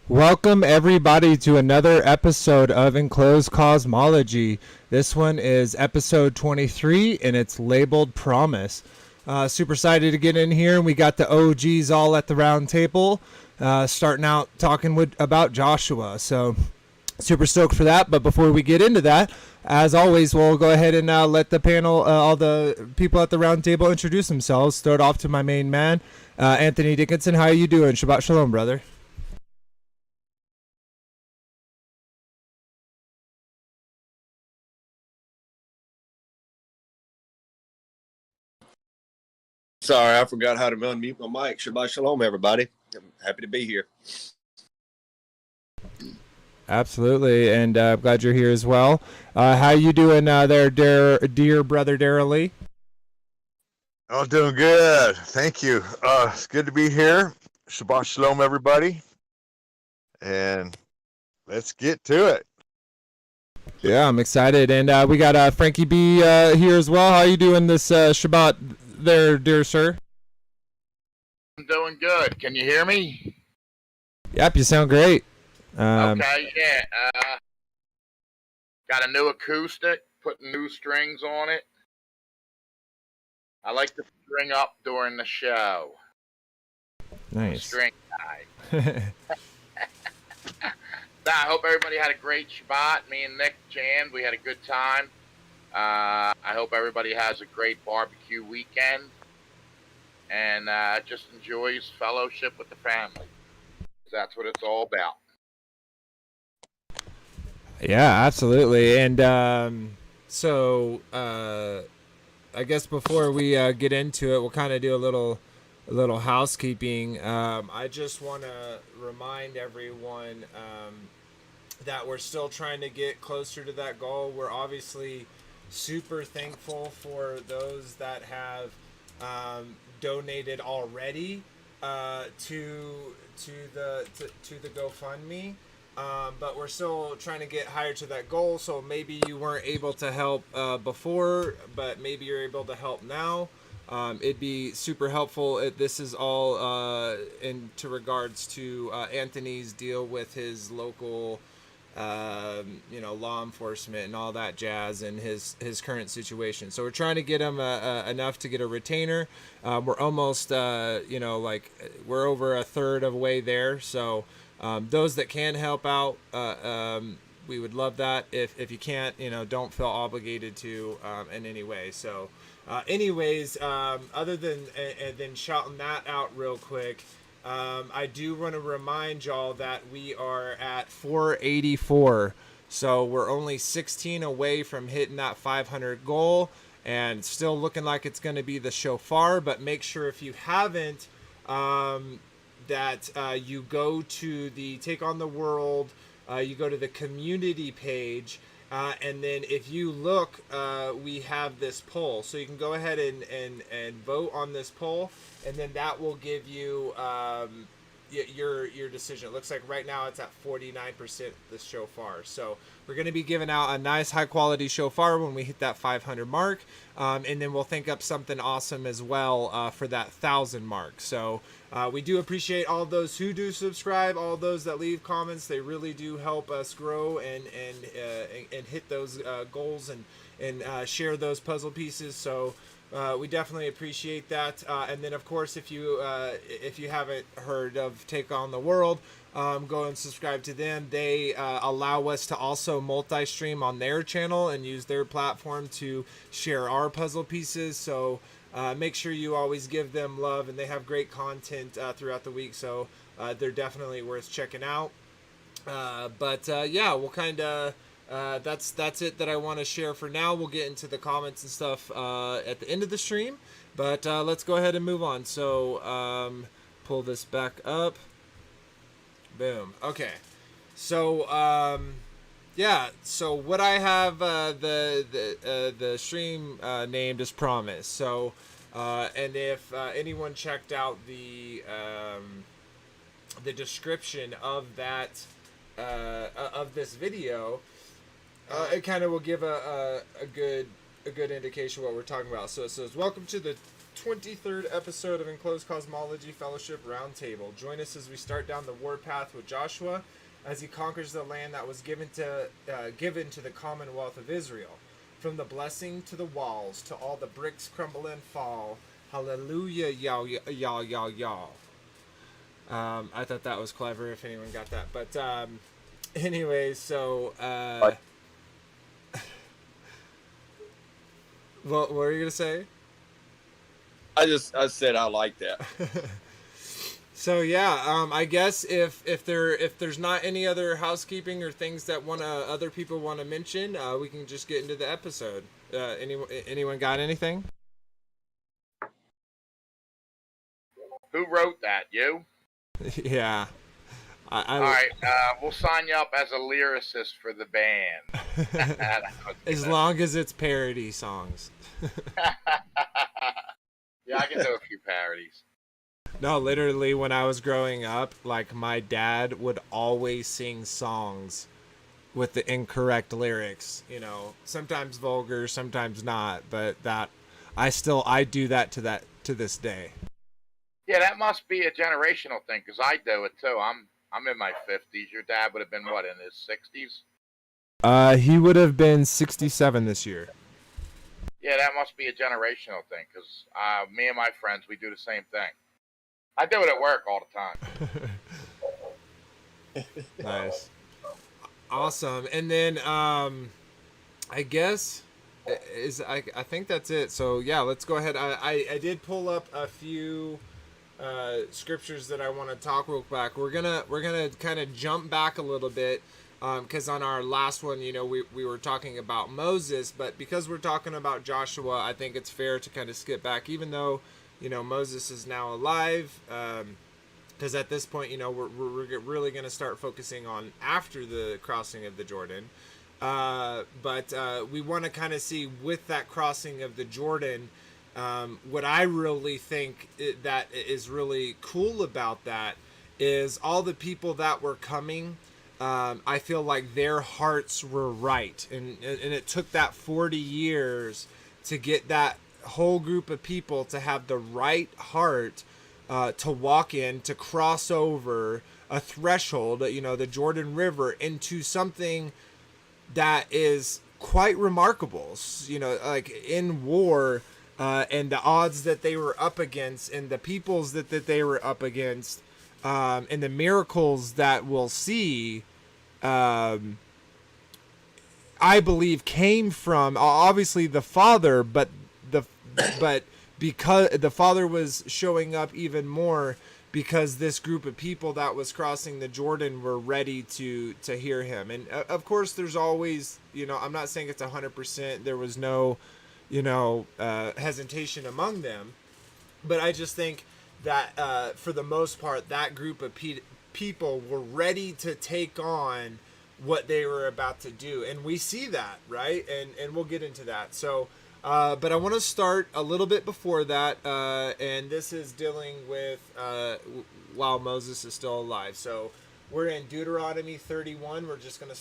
Welcome everybody to another episode of Enclosed Cosmology. This one is episode 23 and it's labeled Promise. Super excited to get in here, and we got the OGs all at the round table, starting out talking about Joshua. So super stoked for that. But before we get into that, as always, we'll go ahead and let the panel, all the people at the round table, introduce themselves. Throw it off to my main man, Anthony Dickinson. How are you doing? Shabbat shalom, brother. Sorry, I forgot how to unmute my mic. Shabbat shalom, everybody. I'm happy to be here. Absolutely, and I'm glad you're here as well. How you doing there, dear brother Darrell Lee? Oh, doing good. Thank you. It's good to be here. Shabbat shalom, everybody. And let's get to it. Yeah, I'm excited. And we got Frankie B here as well. How you doing this Shabbat there, dear sir? I'm doing good. Can you hear me? Yep, you sound great. Okay, yeah. Got a new acoustic, putting new strings on it. I like to string up during the show. Nice. String guy. I hope everybody had a great Shabbat. Me and Nick jammed. We had a good time. I hope everybody has a great barbecue weekend. And just enjoys fellowship with the family. That's what it's all about. Yeah, absolutely. And so I guess before we get into it, we'll kind of do a little housekeeping. I just want to remind everyone that we're still trying to get closer to that goal. We're obviously super thankful for those that have donated already to the GoFundMe. But we're still trying to get higher to that goal. So maybe you weren't able to help before, but maybe you're able to help now. It'd be super helpful. This is all into regards to Anthony's deal with his local, law enforcement and all that jazz, and his current situation. So we're trying to get him enough to get a retainer. We're almost, we're over a third of the way there. So those that can help out, we would love that. If you can't, don't feel obligated to in any way. So other than shouting that out real quick, I do want to remind y'all that we are at 484. So we're only 16 away from hitting that 500 goal, and still looking like it's going to be the shofar. But make sure, if you haven't, that you go to the Take on the World, you go to the community page, and then if you look, we have this poll. So you can go ahead and vote on this poll, and then that will give you your decision. It looks like right now it's at 49% the shofar. So we're going to be giving out a nice high quality shofar when we hit that 500 mark, and then we'll think up something awesome as well for that 1,000 mark. So we do appreciate all those who do subscribe, all those that leave comments. They really do help us grow and hit those goals and share those puzzle pieces. So we definitely appreciate that. And then, of course, if you haven't heard of Take on the World, go and subscribe to them. They allow us to also multi-stream on their channel and use their platform to share our puzzle pieces. So make sure you always give them love, and they have great content throughout the week. So they're definitely worth checking out. We'll kind of... that's it that I want to share for now. We'll get into the comments and stuff at the end of the stream, but let's go ahead and move on. So pull this back up. Boom. Okay. So so what I have the stream named is Promise. So and if anyone checked out the description of that of this video, it kind of will give a good indication of what we're talking about. So it says, welcome to 23rd episode of Enclosed Cosmology Fellowship Roundtable. Join us as we start down the warpath with Joshua as he conquers the land that was given to the Commonwealth of Israel. From the blessing to the walls, to all the bricks crumble and fall. HalleluYAH YA YA YA YA. I thought that was clever if anyone got that. But anyways, so what were you gonna say? I said I like that. So yeah, I guess if there's not any other housekeeping or things that other people want to mention, we can just get into the episode. Anyone got anything? Who wrote that? You? Yeah. All right, we'll sign you up as a lyricist for the band. As long as it's parody songs. Yeah, I can do a few parodies. No, literally, when I was growing up, like, my dad would always sing songs with the incorrect lyrics. You know, sometimes vulgar, sometimes not, but I do that to this day. Yeah, that must be a generational thing, because I do it too. I'm in my 50s. Your dad would have been, what, in his 60s? He would have been 67 this year. Yeah, that must be a generational thing, because me and my friends, we do the same thing. I do it at work all the time. Nice. Awesome. And then I guess I think that's it. So yeah, let's go ahead. I did pull up a few scriptures that I want to talk real back. We're gonna kind of jump back a little bit because on our last one, you know, we were talking about Moses, but because we're talking about Joshua, I think it's fair to kind of skip back, even though, you know, Moses is now alive, because at this point, you know, we're really going to start focusing on after the crossing of the Jordan. But we want to kind of see with that crossing of the Jordan, what I really think that is really cool about that is all the people that were coming. I feel like their hearts were right, and it took that 40 years to get that whole group of people to have the right heart to walk in, to cross over a threshold, you know, the Jordan River, into something that is quite remarkable. You know, like in war, and the odds that they were up against, and the peoples that they were up against, and the miracles that we'll see, I believe came from obviously the Father, but because the Father was showing up even more because this group of people that was crossing the Jordan were ready to hear him. And of course, there's always, you know, I'm not saying it's 100%. There was no, you know, hesitation among them, but I just think that for the most part, that group of people were ready to take on what they were about to do, and we see that, right? And we'll get into that. So. But I want to start a little bit before that, and this is dealing with while Moses is still alive. So we're in Deuteronomy 31. We're just going to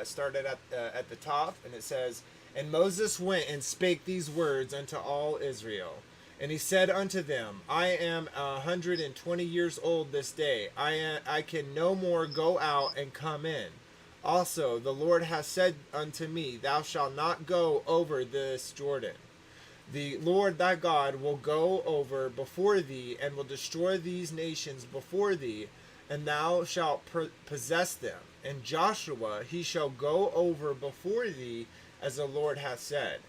start it at the top, and it says, "And Moses went and spake these words unto all Israel. And he said unto them, I am 120 years old this day. I can no more go out and come in. Also, the Lord hath said unto me, Thou shalt not go over this Jordan. The Lord thy God will go over before thee, and will destroy these nations before thee, and thou shalt possess them. And Joshua, he shall go over before thee, as the Lord hath said.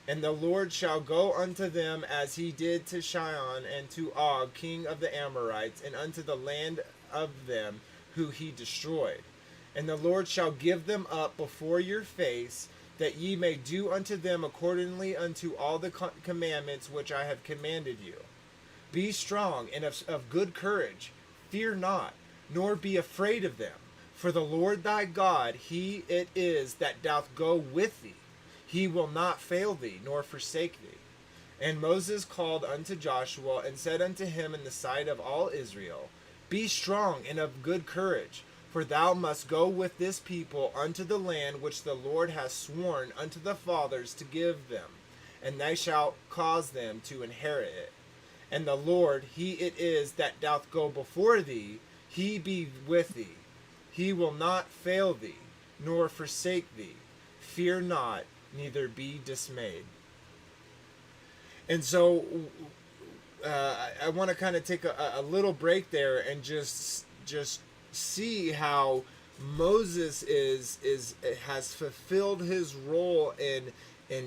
And the Lord shall go unto them as he did to Sihon and to Og, king of the Amorites, and unto the land of them who he destroyed. And the Lord shall give them up before your face, that ye may do unto them accordingly unto all the commandments which I have commanded you. Be strong and of good courage. Fear not, nor be afraid of them. For the Lord thy God, he it is that doth go with thee. He will not fail thee, nor forsake thee. And Moses called unto Joshua, and said unto him in the sight of all Israel, Be strong and of good courage. For thou must go with this people unto the land which the Lord hath sworn unto the fathers to give them, and thou shalt cause them to inherit it. And the Lord, he it is that doth go before thee, he be with thee. He will not fail thee, nor forsake thee. Fear not, neither be dismayed. And so I want to kind of take a little break there and just see how Moses has fulfilled his role in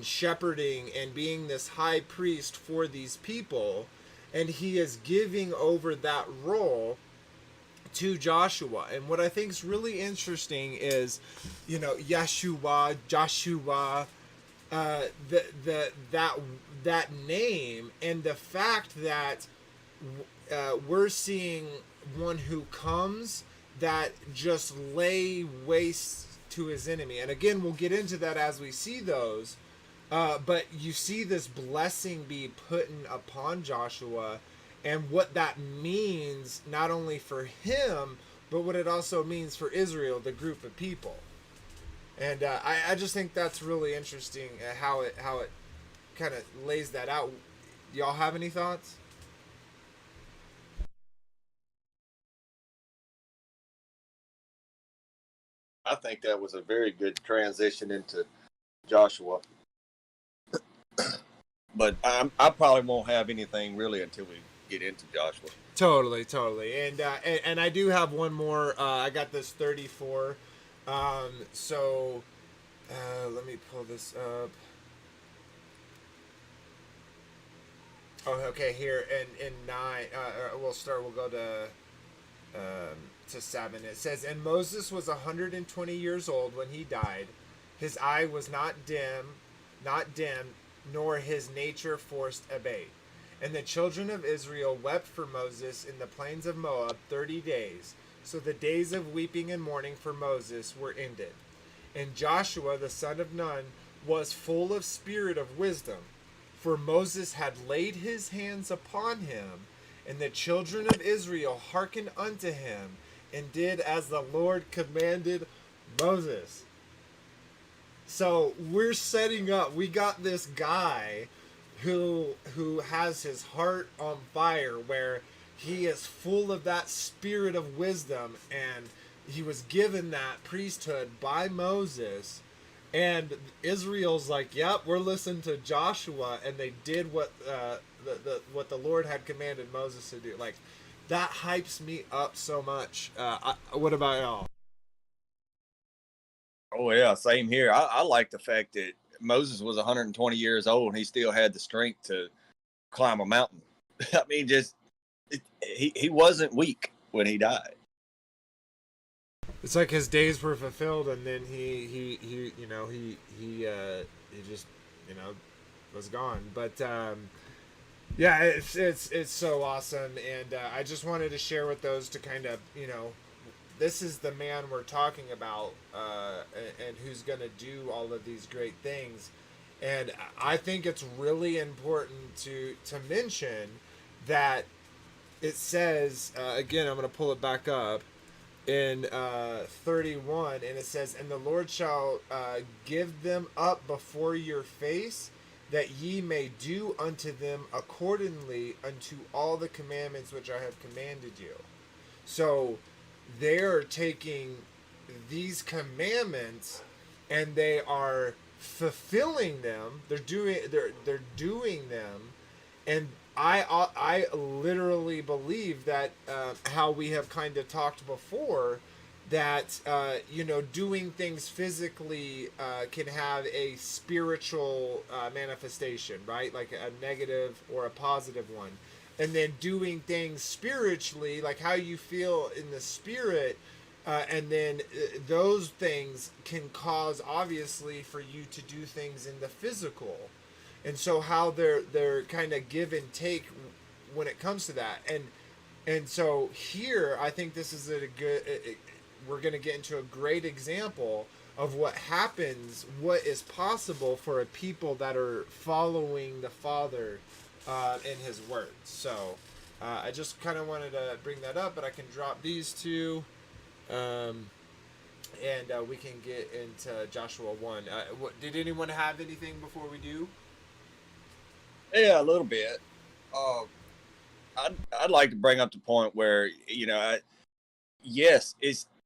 shepherding and being this high priest for these people, and he is giving over that role to Joshua. And what I think is really interesting is, Joshua, that name, and the fact that we're seeing one who comes that just lay waste to his enemy. And again, we'll get into that as we see those. But you see this blessing be put upon Joshua, and what that means not only for him, but what it also means for Israel, the group of people. And I just think that's really interesting, how it kind of lays that out. Y'all have any thoughts? I think that was a very good transition into Joshua. But I probably won't have anything really until we get into Joshua. Totally. And I do have one more. I got this 34. So let me pull this up. Oh, okay. Here in 9. We'll go to 7. It says, "And Moses was 120 years old when he died. His eye was not dim, nor his nature forced abate. And the children of Israel wept for Moses in the plains of Moab 30 days. So the days of weeping and mourning for Moses were ended. And Joshua the son of Nun was full of spirit of wisdom, for Moses had laid his hands upon him, and the children of Israel hearkened unto him, and did as the Lord commanded Moses." So we're setting up. We got this guy who has his heart on fire, where he is full of that spirit of wisdom, and he was given that priesthood by Moses. And Israel's like, "Yep, we're listening to Joshua," and they did what what the Lord had commanded Moses to do. Like, that hypes me up so much. What about y'all? Oh yeah, same here. I like the fact that Moses was 120 years old and he still had the strength to climb a mountain. I mean, he wasn't weak when he died. It's like his days were fulfilled, and then he just was gone. But yeah, it's so awesome, and I just wanted to share with those to kind of this is the man we're talking about, and who's going to do all of these great things. And I think it's really important to mention that it says, again, I'm going to pull it back up in 31, and it says, "And the Lord shall give them up before your face, that ye may do unto them accordingly unto all the commandments which I have commanded you." So they're taking these commandments and they are fulfilling them. They're doing them, and I literally believe that how we have kind of talked before, that doing things physically can have a spiritual manifestation, right? Like a negative or a positive one. And then doing things spiritually, like how you feel in the spirit, and then those things can cause, obviously, for you to do things in the physical. And so how they're kind of give and take when it comes to that. And so here, I think this is a good, we're going to get into a great example of what happens, what is possible for a people that are following the Father in his words. So I just kind of wanted to bring that up, but I can drop these two, and we can get into Joshua 1. Did anyone have anything before we do? Yeah, a little bit. I'd like to bring up the point where, yes,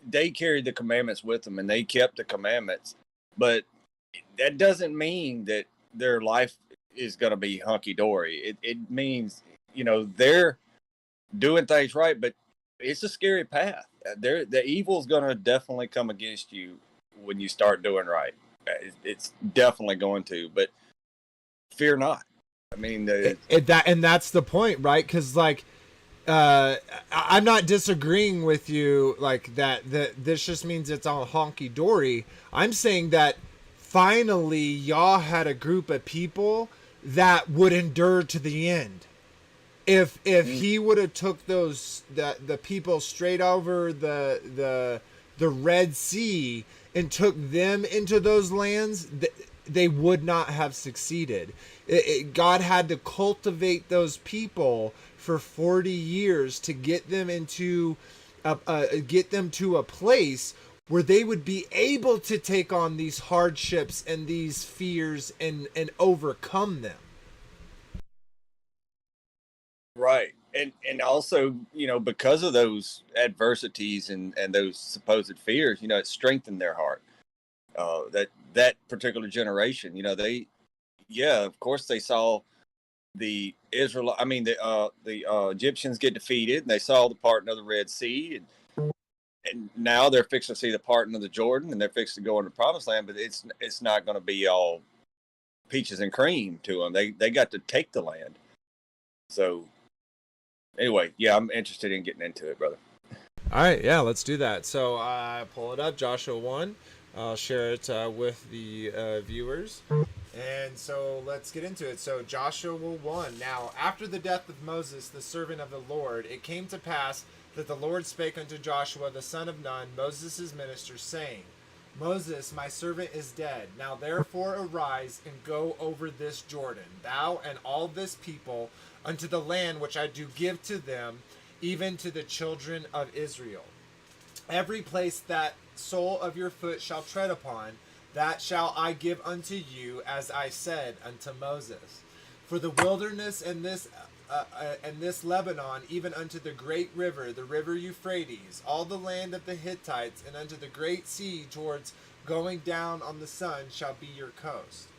they carried the commandments with them and they kept the commandments, but that doesn't mean that their life is going to be hunky dory. It means, they're doing things right, but it's a scary path. The evil is going to definitely come against you when you start doing right. It's definitely going to, but fear not. I mean, that's the point, right? Because I'm not disagreeing with you like that. This just means it's all honky dory. I'm saying that finally Yah had a group of people that would endure to the end. If he would have took the people straight over the Red Sea and took them into those lands, they would not have succeeded. God had to cultivate those people for 40 years to get them to a place where they would be able to take on these hardships and these fears and overcome them. Right. And also, because of those adversities and those supposed fears, it strengthened their heart. That particular generation, of course they saw the Egyptians get defeated, and they saw the parting of the Red Sea, and now they're fixing to see the parting of the Jordan, and they're fixing to go into the Promised Land, but it's not going to be all peaches and cream to them. They got to take the land. So anyway, yeah, I'm interested in getting into it, brother. All right, yeah, let's do that. So I pull it up, Joshua 1. I'll share it with the viewers. And so let's get into it. So Joshua 1. Now, after the death of Moses, the servant of the Lord, it came to pass that the Lord spake unto Joshua, the son of Nun, Moses' minister, saying, Moses, my servant, is dead. Now therefore arise and go over this Jordan, thou and all this people, unto the land which I do give to them, even to the children of Israel. Every place that sole of your foot shall tread upon, that shall I give unto you, as I said unto Moses. For the wilderness and this Lebanon, even unto the great river, the river Euphrates, all the land of the Hittites, and unto the great sea towards going down on the sun, shall be your coast.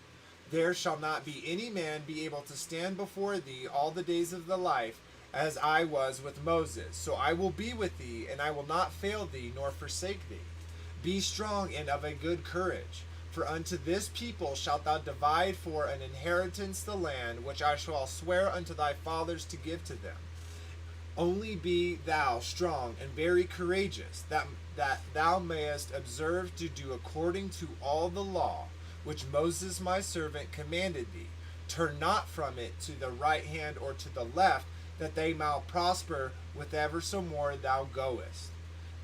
There shall not be any man be able to stand before thee all the days of the life, as I was with Moses. So I will be with thee, and I will not fail thee, nor forsake thee. Be strong and of a good courage, for unto this people shalt thou divide for an inheritance the land which I shall swear unto thy fathers to give to them. Only be thou strong and very courageous, that thou mayest observe to do according to all the law which Moses my servant commanded thee. Turn not from it to the right hand or to the left, that they may prosper whithersoever thou goest.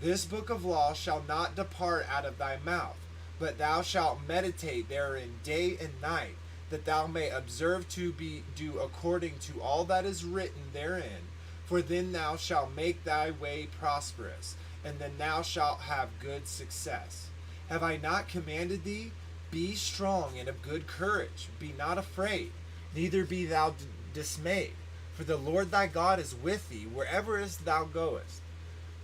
This book of law shall not depart out of thy mouth, but thou shalt meditate therein day and night, that thou may observe to do according to all that is written therein. For then thou shalt make thy way prosperous, and then thou shalt have good success. Have I not commanded thee? Be strong and of good courage. Be not afraid, neither be thou dismayed. For the Lord thy God is with thee wherever thou goest.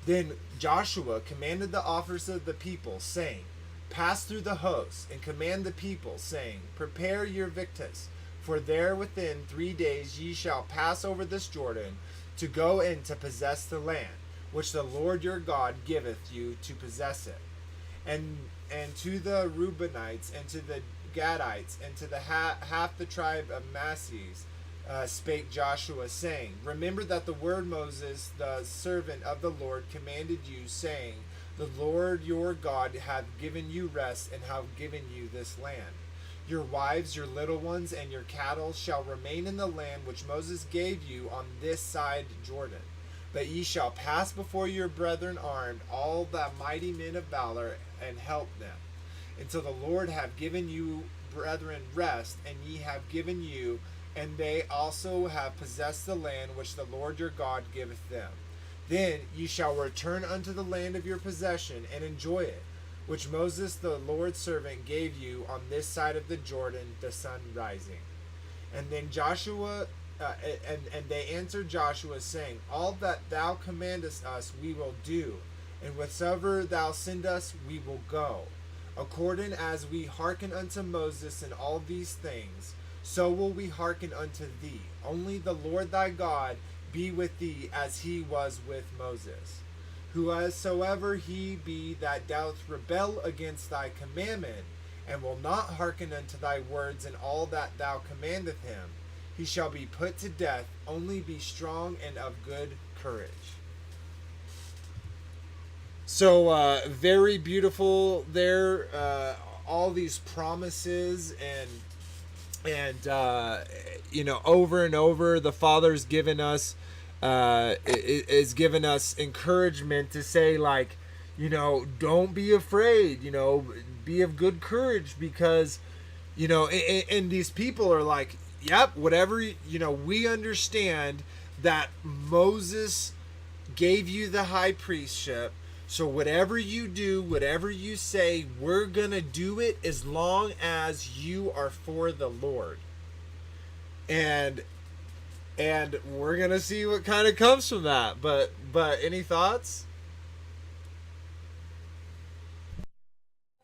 Then Joshua commanded the officers of the people, saying, Pass through the hosts, and command the people, saying, Prepare your victuals, for there within 3 days ye shall pass over this Jordan, to go in to possess the land, which the Lord your God giveth you to possess it. And to the Reubenites, and to the Gadites, and to the half the tribe of Manasseh, spake Joshua, saying, Remember that the word Moses, the servant of the Lord, commanded you, saying, The Lord your God hath given you rest, and hath given you this land. Your wives, your little ones, and your cattle shall remain in the land which Moses gave you on this side Jordan. But ye shall pass before your brethren armed, all the mighty men of valor, and help them, until the Lord have given you, brethren, rest, and ye have given you, and they also have possessed the land which the Lord your God giveth them. Then ye shall return unto the land of your possession, and enjoy it, which Moses the Lord's servant gave you on this side of the Jordan, the sun rising. And then Joshua and they answered Joshua, saying, All that thou commandest us we will do, and whatsoever thou send us we will go. According as we hearken unto Moses in all these things, so will we hearken unto thee. Only the Lord thy God be with thee as he was with Moses. Whosoever he be that doth rebel against thy commandment, and will not hearken unto thy words in all that thou commandeth him, he shall be put to death. Only be strong and of good courage. So very beautiful there. All these promises and over and over the Father's given us is given us encouragement to say, like, don't be afraid, be of good courage, because and these people are like, yep, whatever, we understand that Moses gave you the high priestship, so whatever you do, whatever you say, we're gonna do it as long as you are for the Lord. And we're gonna see what kind of comes from that. But any thoughts?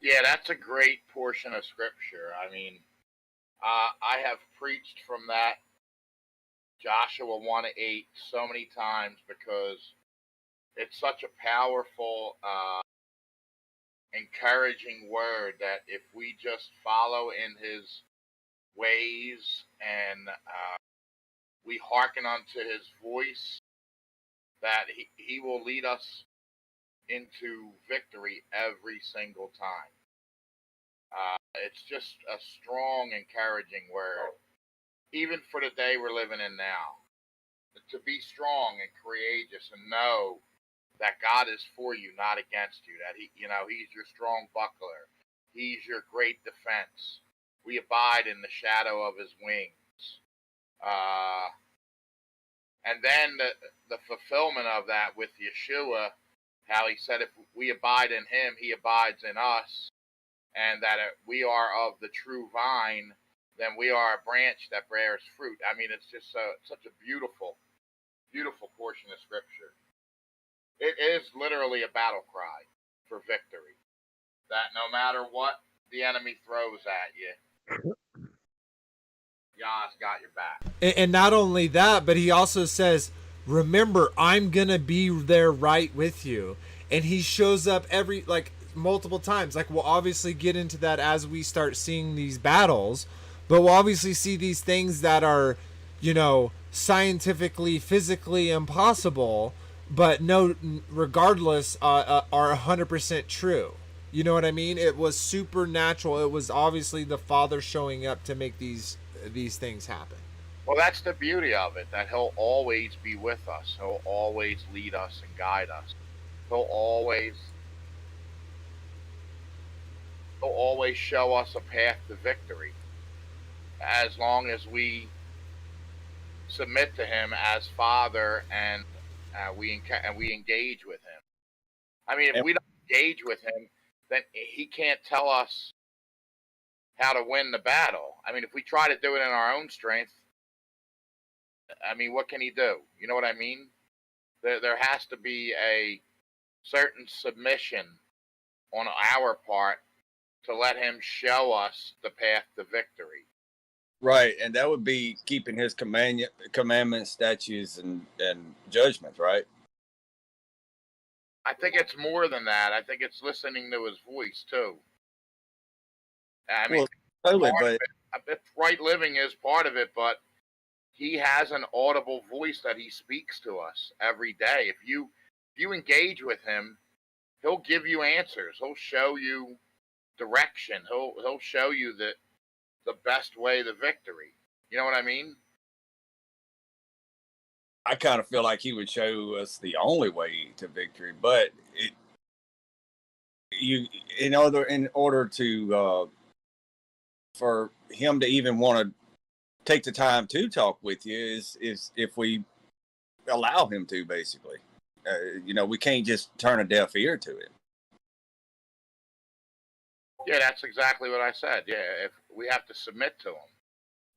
Yeah, that's a great portion of scripture. I mean, I have preached from that Joshua 1:8 so many times because it's such a powerful, encouraging word that if we just follow in his ways and we hearken unto his voice, that he will lead us into victory every single time. It's just a strong, encouraging word, even for the day we're living in now. To be strong and courageous and know that God is for you, not against you. That He's your strong buckler. He's your great defense. We abide in the shadow of His wings. And then the fulfillment of that with Yeshua, how He said, if we abide in Him, He abides in us, and that we are of the true vine, then we are a branch that bears fruit. I mean, it's just such a beautiful, beautiful portion of Scripture. It is literally a battle cry for victory. That no matter what the enemy throws at you, Yah's got your back. And not only that, but he also says, remember, I'm gonna be there right with you. And he shows up multiple times. Like, we'll obviously get into that as we start seeing these battles, but we'll obviously see these things that are, scientifically, physically impossible, but no, regardless, are 100% true. You know what I mean? It was supernatural. It was obviously the Father showing up to make these things happen. Well, that's the beauty of it, that He'll always be with us. He'll always lead us and guide us. He'll always show us a path to victory, as long as we submit to Him as Father and we engage with Him. I mean, if we don't engage with Him, then He can't tell us how to win the battle. I mean, if we try to do it in our own strength, I mean, what can He do? You know what I mean? There has to be a certain submission on our part to let Him show us the path to victory. Right, and that would be keeping His commandments, statutes, and judgments, right? I think it's more than that. I think it's listening to His voice too. I mean, totally, but right living is part of it, but He has an audible voice that He speaks to us every day. If you engage with Him, He'll give you answers. He'll show you direction. He'll show you the best way to victory. You know what I mean? I kind of feel like He would show us the only way to victory. But in order to for Him to even want to take the time to talk with you is if we allow Him to, basically. We can't just turn a deaf ear to it. Yeah, that's exactly what I said. Yeah, if we have to submit to Him.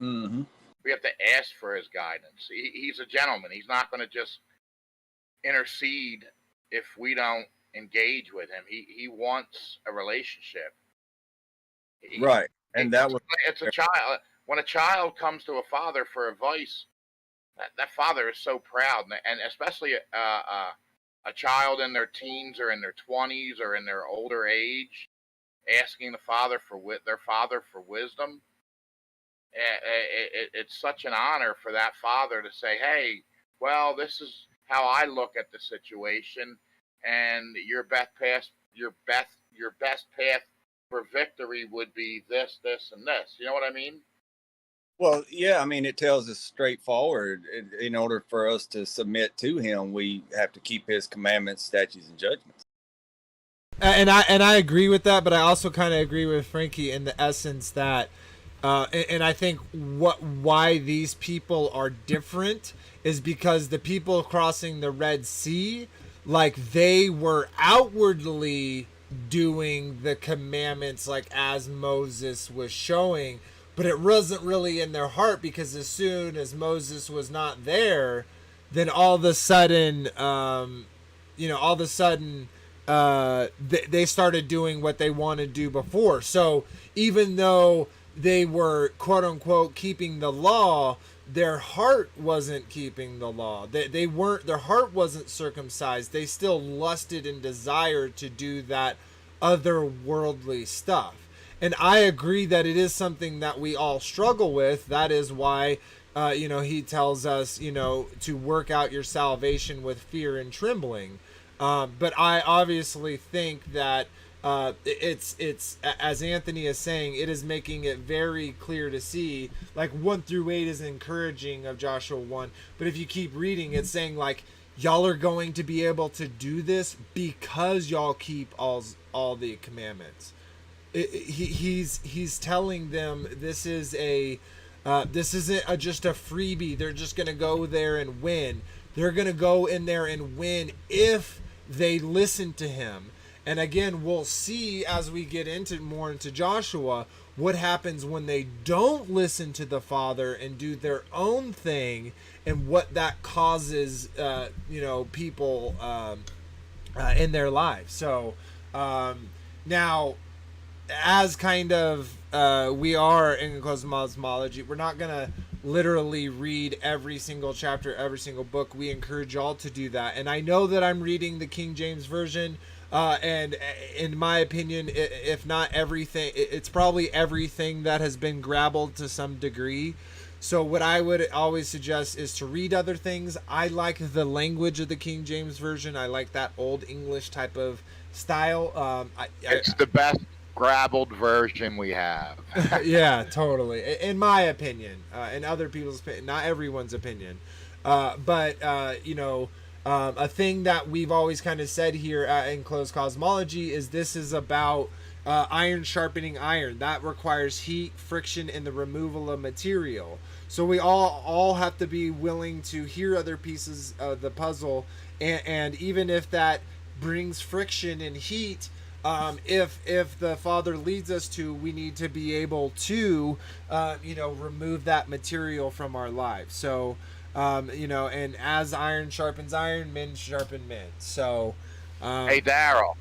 Mm-hmm. We have to ask for his guidance. He's a gentleman. He's not going to just intercede if we don't engage with him. He wants a relationship. Right. And that was It's a child. When a child comes to a father for advice, that father is so proud, and especially a child in their teens or in their 20s or in their older age, asking their father for wisdom. It's such an honor for that father to say, "Hey, well, this is how I look at the situation, and your best path for victory would be this, this, and this." You know what I mean? well, yeah. I mean, it tells us straightforward. In order for us to submit to Him, we have to keep His commandments, statutes, and judgments. And I agree with that, but I also kind of agree with Frankie in the essence that, and I think why these people are different is because the people crossing the Red Sea, like they were outwardly doing the commandments like as Moses was showing, but it wasn't really in their heart, because as soon as Moses was not there, then all of a sudden, all of a sudden, they started doing what they wanted to do before. So even though they were quote unquote keeping the law, their heart wasn't keeping the law. They weren't, their heart wasn't circumcised. They still lusted and desired to do that otherworldly stuff. And I agree that it is something that we all struggle with. That is why, he tells us, to work out your salvation with fear and trembling. But I obviously think that it's as Anthony is saying, it is making it very clear to see, like 1 through 8 is encouraging of Joshua 1, but if you keep reading, it's saying like y'all are going to be able to do this because y'all keep all the commandments. He's telling them this is this isn't just a freebie. They're just gonna go there and win. They're gonna go in there and win if they listen to him. And again, we'll see as we get more into Joshua what happens when they don't listen to the Father and do their own thing, and what that causes, people in their lives. So now, as kind of we are in cosmology, we're not gonna literally read every single chapter, every single book. We encourage y'all to do that. And I know that I'm reading the King James Version, and in my opinion, if not everything, it's probably everything that has been grabbled to some degree. So what I would always suggest is to read other things. I like the language of the King James Version. I like that old English type of style. It's the best grabbled version we have. Yeah, totally. In my opinion, in other people's opinion, not everyone's opinion. But a thing that we've always kind of said here in Closed Cosmology is this is about iron sharpening iron. That requires heat, friction, and the removal of material. So we all have to be willing to hear other pieces of the puzzle, and even if that brings friction and heat, if the Father leads us to, we need to be able to, remove that material from our lives. So, and as iron sharpens iron, men sharpen men. So, Hey, Daryl.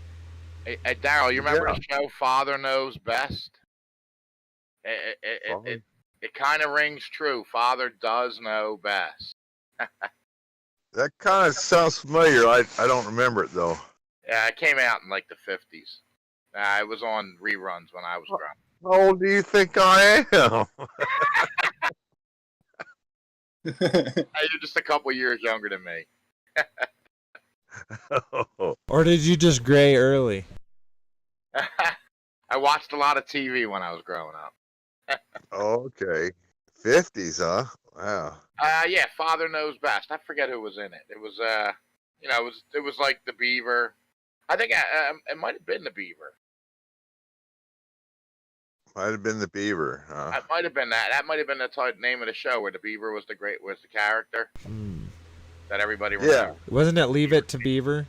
Hey, Daryl, you remember the show Father Knows Best? It kind of rings true. Father does know best. That kind of sounds familiar. I don't remember it though. Yeah, it came out in like the 50s. It was on reruns when I was growing. How old do you think I am? You're just a couple years younger than me. Or did you just gray early? I watched a lot of TV when I was growing up. Okay. 50s, huh? Wow. Yeah, Father Knows Best. I forget who was in it. It was, it was like the Beaver. I think it might have been the Beaver. Might have been the Beaver. Huh? It might have been that. That might have been the name of the show where the Beaver was the character that everybody remembered. Yeah. Wasn't it Leave It to Beaver?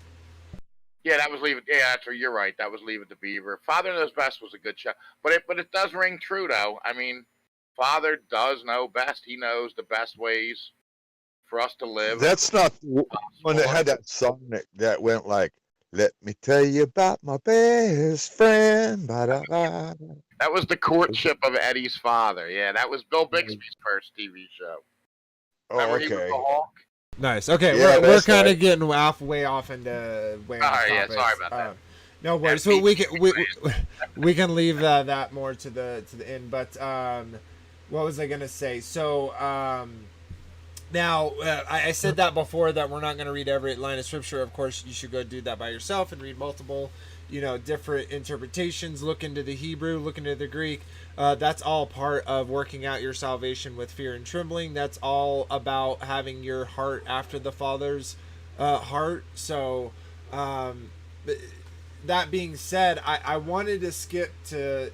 Yeah, that was Leave It. Yeah, that's, you're right. That was Leave It to Beaver. Father Knows Best was a good show, but it does ring true though. I mean, Father does know best. He knows the best ways for us to live. That's not the one that had that song that went like, "Let me tell you about my best friend." Ba-da-ba. That was the courtship of Eddie's father. Yeah, that was Bill Bixby's first TV show. Oh, Remember he was okay. the Hawk? Nice. Okay, Yeah, we're that's kind of right. getting way off into way off Sorry, yeah, topics. sorry about that. No worries. Yeah, So we can leave that more to the end. But what was I gonna say? So now I said that before, that we're not gonna read every line of scripture. Of course, you should go do that by yourself and read multiple, different interpretations. Look into the Hebrew, look into the Greek. That's all part of working out your salvation with fear and trembling. That's all about having your heart after the Father's heart. So that being said, I wanted to skip to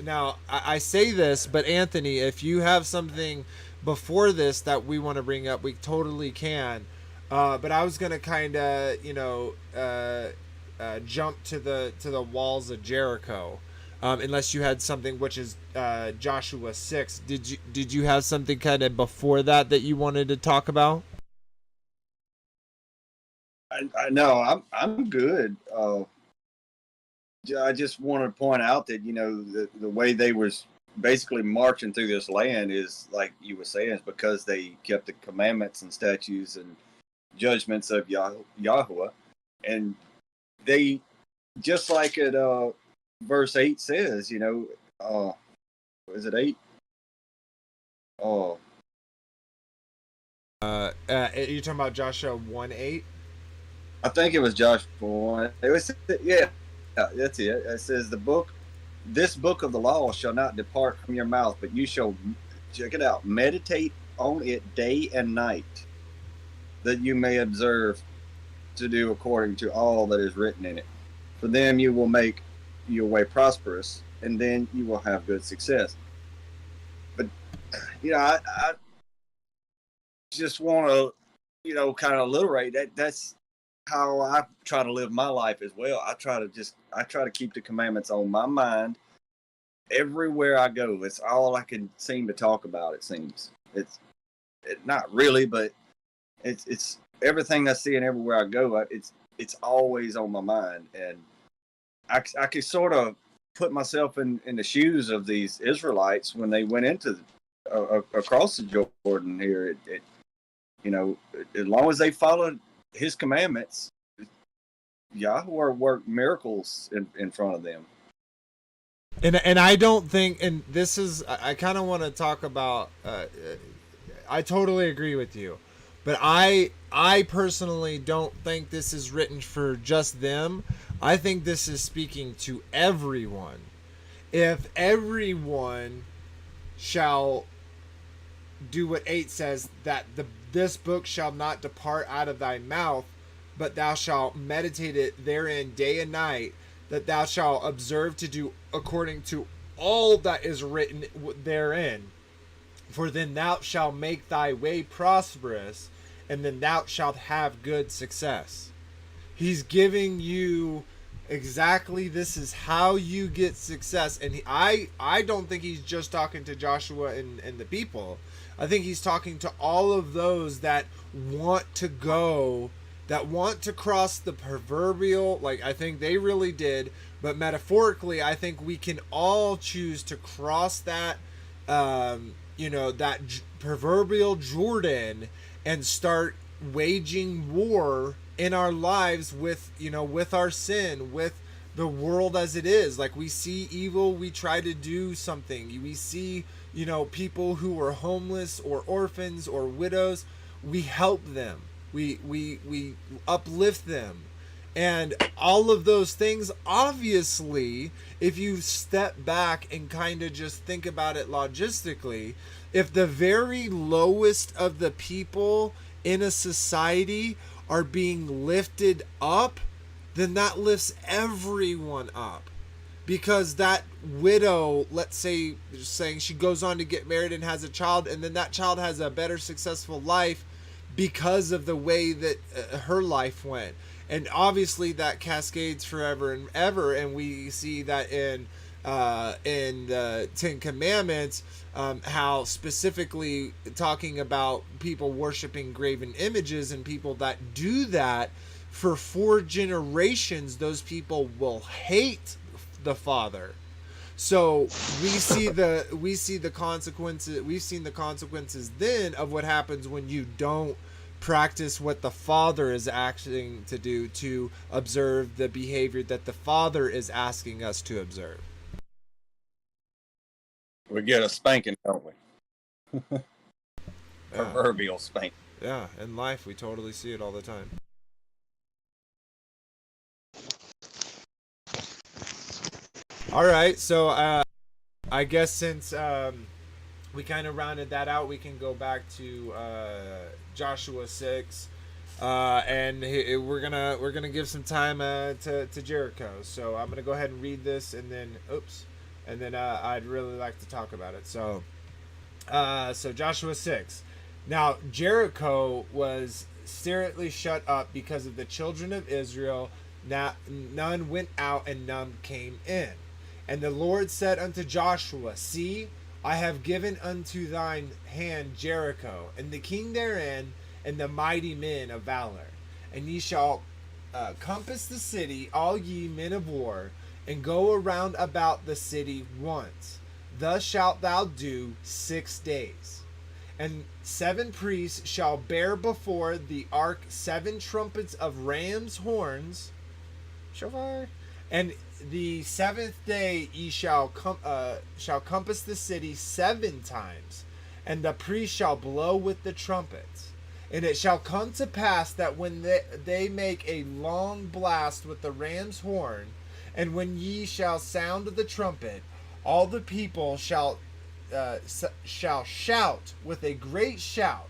now. I say this, but Anthony, if you have something before this that we want to bring up, we totally can. But I was gonna kind of jump to the walls of Jericho, unless you had something, which is Joshua 6. Did you have something kind of before that you wanted to talk about? I know I'm good. I just wanted to point out that the way they was basically marching through this land is like you were saying, is because they kept the commandments and statutes and judgments of Yahweh, and they, just like it verse 8 says, is it 8? Oh, You're talking about Joshua 1:8? I think it was Joshua 1. It was, yeah, that's it. It says this book of the law shall not depart from your mouth, but you shall, check it out, meditate on it day and night, that you may observe to do according to all that is written in it. For then you will make your way prosperous, and then you will have good success. But I just want to kind of alliterate that. That's how I try to live my life as well. I try to keep the commandments on my mind everywhere I go. It's all I can seem to talk about. It seems it's not really, but it's everything I see and everywhere I go. It's always on my mind, and I can sort of put myself in the shoes of these Israelites when they went into across the Jordan here. As long as they followed His commandments, Yahweh worked miracles in front of them. And I don't think, and this is, I kind of want to talk about, I totally agree with you, but I personally don't think this is written for just them. I think this is speaking to everyone. If everyone shall do what 8 says, that this book shall not depart out of thy mouth, but thou shalt meditate it therein day and night, that thou shalt observe to do according to all that is written therein. For then thou shalt make thy way prosperous, and then thou shalt have good success. He's giving you exactly, this is how you get success. And I don't think he's just talking to Joshua and the people. I think he's talking to all of those that want to go, that want to cross the proverbial, like I think they really did, but metaphorically, I think we can all choose to cross that, that proverbial Jordan and start waging war in our lives with our sin, with the world as it is. Like, we see evil, we try to do something. We see, people who are homeless or orphans or widows, we help them. We uplift them. And all of those things, obviously, if you step back and kind of just think about it logistically, if the very lowest of the people in a society are being lifted up, then that lifts everyone up. Because that widow, let's say, just saying, she goes on to get married and has a child, and then that child has a better successful life because of the way that her life went. And obviously that cascades forever and ever, and we see that in in the Ten Commandments, how specifically talking about people worshiping graven images and people that do that for 4 generations, those people will hate the Father. So we see the consequences. We've seen the consequences then of what happens when you don't practice what the Father is asking to do, to observe the behavior that the Father is asking us to observe. We get a spanking, don't we? Yeah. Proverbial spanking. Yeah, in life we totally see it all the time. All right, so I guess since we kind of rounded that out, we can go back to Joshua 6, and we're gonna give some time to Jericho. So I'm gonna go ahead and read this, and then I'd really like to talk about it. So Joshua 6. Now Jericho was seriously shut up because of the children of Israel. Now none went out and none came in. And the Lord said unto Joshua, See, I have given unto thine hand Jericho, and the king therein, and the mighty men of valor. And ye shall compass the city, all ye men of war, and go around about the city once. Thus shalt thou do 6 days. And 7 priests shall bear before the ark 7 trumpets of ram's horns. Shofar. And the 7th day ye shall compass the city 7 times, and the priest shall blow with the trumpets. And it shall come to pass that when they make a long blast with the ram's horn, and when ye shall sound the trumpet, all the people shall shout with a great shout,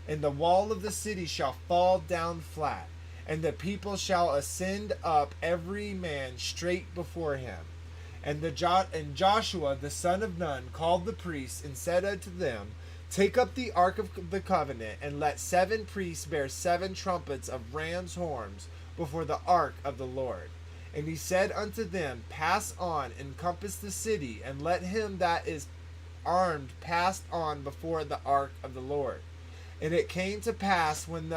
and the wall of the city shall fall down flat. And the people shall ascend up every man straight before him. And Joshua the son of Nun called the priests and said unto them, Take up the ark of the covenant, and let 7 priests bear 7 trumpets of ram's horns before the ark of the Lord. And he said unto them, Pass on and compass the city, and let him that is armed pass on before the ark of the Lord. And it came to pass, when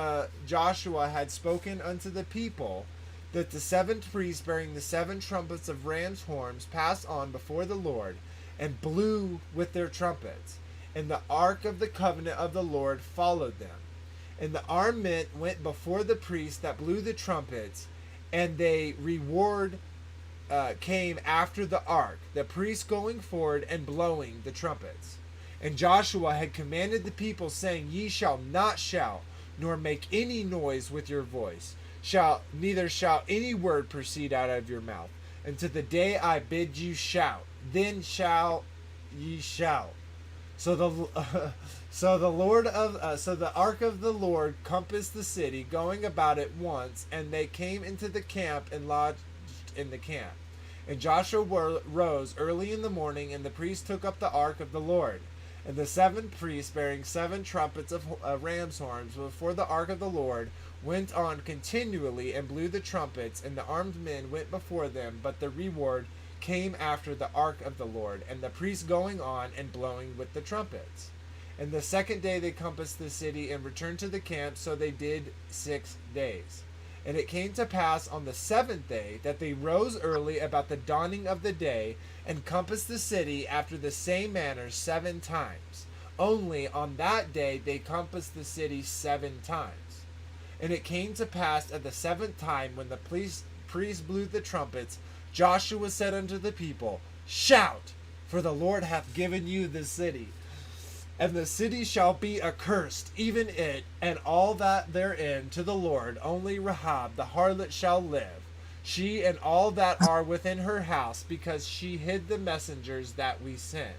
Joshua had spoken unto the people, that the 7 priests bearing the 7 trumpets of ram's horns passed on before the Lord, and blew with their trumpets. And the ark of the covenant of the Lord followed them. And the armed men went before the priests that blew the trumpets, and they reward came after the ark, the priests going forward and blowing the trumpets. And Joshua had commanded the people, saying, Ye shall not shout, nor make any noise with your voice. Neither shall any word proceed out of your mouth, until the day I bid you shout. Then shall ye shout. So the ark of the Lord compassed the city, going about it once, and they came into the camp and lodged in the camp. And Joshua rose early in the morning, and the priests took up the ark of the Lord. And the 7 priests bearing 7 trumpets of ram's horns before the ark of the Lord went on continually and blew the trumpets, and the armed men went before them, but the reward came after the ark of the Lord, and the priests going on and blowing with the trumpets. And the 2nd day they compassed the city and returned to the camp, so they did 6 days. And it came to pass on the 7th day that they rose early about the dawning of the day, and compassed the city after the same manner 7 times. Only on that day they compassed the city 7 times. And it came to pass at the 7th time, when the priests blew the trumpets, Joshua said unto the people, Shout, for the Lord hath given you the city. And the city shall be accursed, even it, and all that therein, to the Lord. Only Rahab the harlot shall live, she and all that are within her house, because she hid the messengers that we sent.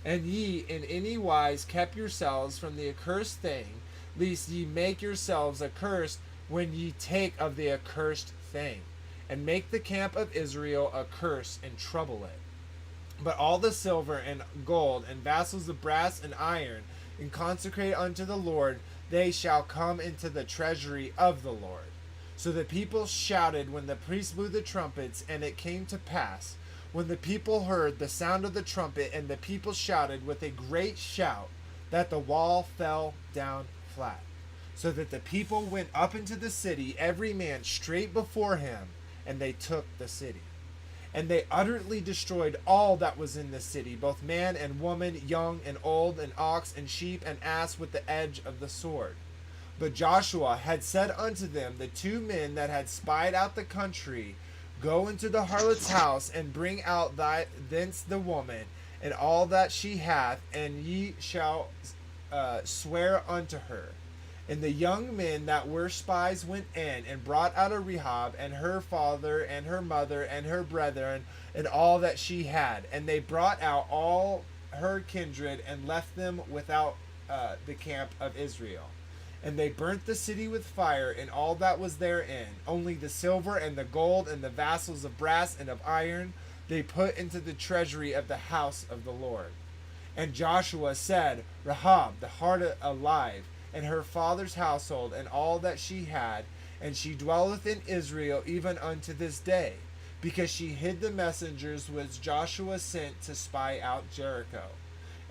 And ye in any wise kept yourselves from the accursed thing, lest ye make yourselves accursed when ye take of the accursed thing, and make the camp of Israel a curse and trouble it. But all the silver and gold and vessels of brass and iron, and consecrate unto the Lord, they shall come into the treasury of the Lord. So the people shouted when the priests blew the trumpets, and it came to pass, When the people heard the sound of the trumpet, and the people shouted with a great shout, that the wall fell down flat, so that the people went up into the city, every man straight before him, and they took the city. And they utterly destroyed all that was in the city, both man and woman, young and old, and ox and sheep and ass, with the edge of the sword. But Joshua had said unto them, the two men that had spied out the country, go into the harlot's house, and bring out thence the woman, and all that she hath, and ye shall swear unto her. And the young men that were spies went in, and brought out a Rahab, and her father, and her mother, and her brethren, and all that she had. And they brought out all her kindred, and left them without the camp of Israel. And they burnt the city with fire, and all that was therein. Only the silver and the gold and the vessels of brass and of iron they put into the treasury of the house of the Lord. And Joshua said, Rahab the harlot alive, and her father's household, and all that she had, and she dwelleth in Israel even unto this day, because she hid the messengers which Joshua sent to spy out Jericho.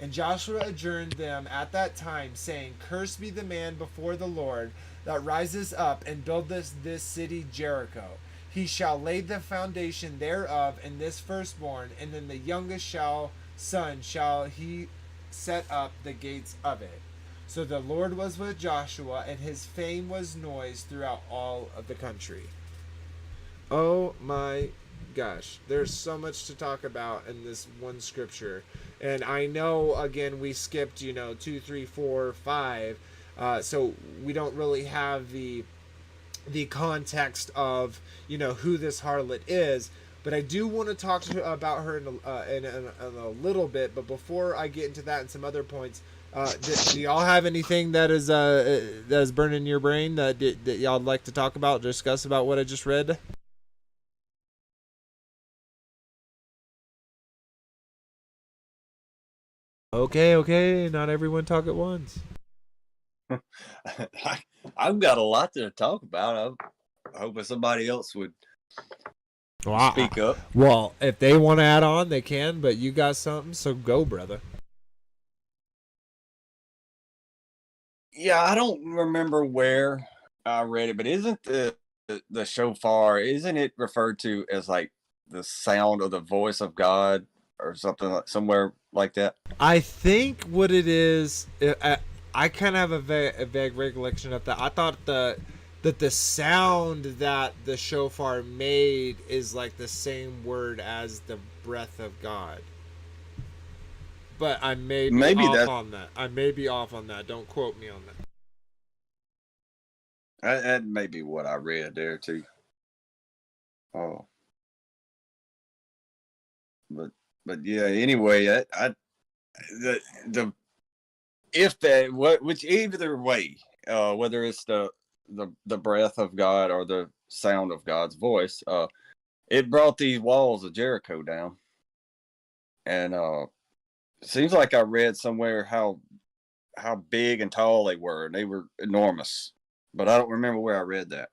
And Joshua adjourned them at that time, saying, Cursed be the man before the Lord that rises up and buildeth this city Jericho. He shall lay the foundation thereof in this firstborn, and in the youngest son shall he set up the gates of it. So the Lord was with Joshua, and his fame was noised throughout all of the country. Oh my gosh, there's so much to talk about in this one scripture. And I know, again, we skipped, 2, 3, 4, 5. So we don't really have the context of, who this harlot is. But I do want to talk about her in a little bit. But before I get into that and some other points, do y'all have anything that is burning your brain that y'all would like to talk about, discuss about what I just read? Okay, not everyone talk at once. I've got a lot to talk about. I hope if somebody else would speak up. Well, if they want to add on, they can, but you got something, so go, brother. Yeah, I don't remember where I read it, but isn't the shofar, isn't it referred to as like the sound of the voice of God or something, like somewhere like that? I think what it is, I kind of have a vague recollection of that. I thought that the sound that the shofar made is like the same word as the breath of God. But I may be off on that. I may be off on that. Don't quote me on that. That may be what I read there too. Oh, but yeah. Anyway, which either way, whether it's the breath of God or the sound of God's voice, it brought these walls of Jericho down, and seems like I read somewhere how big and tall they were, and they were enormous. But I don't remember where I read that.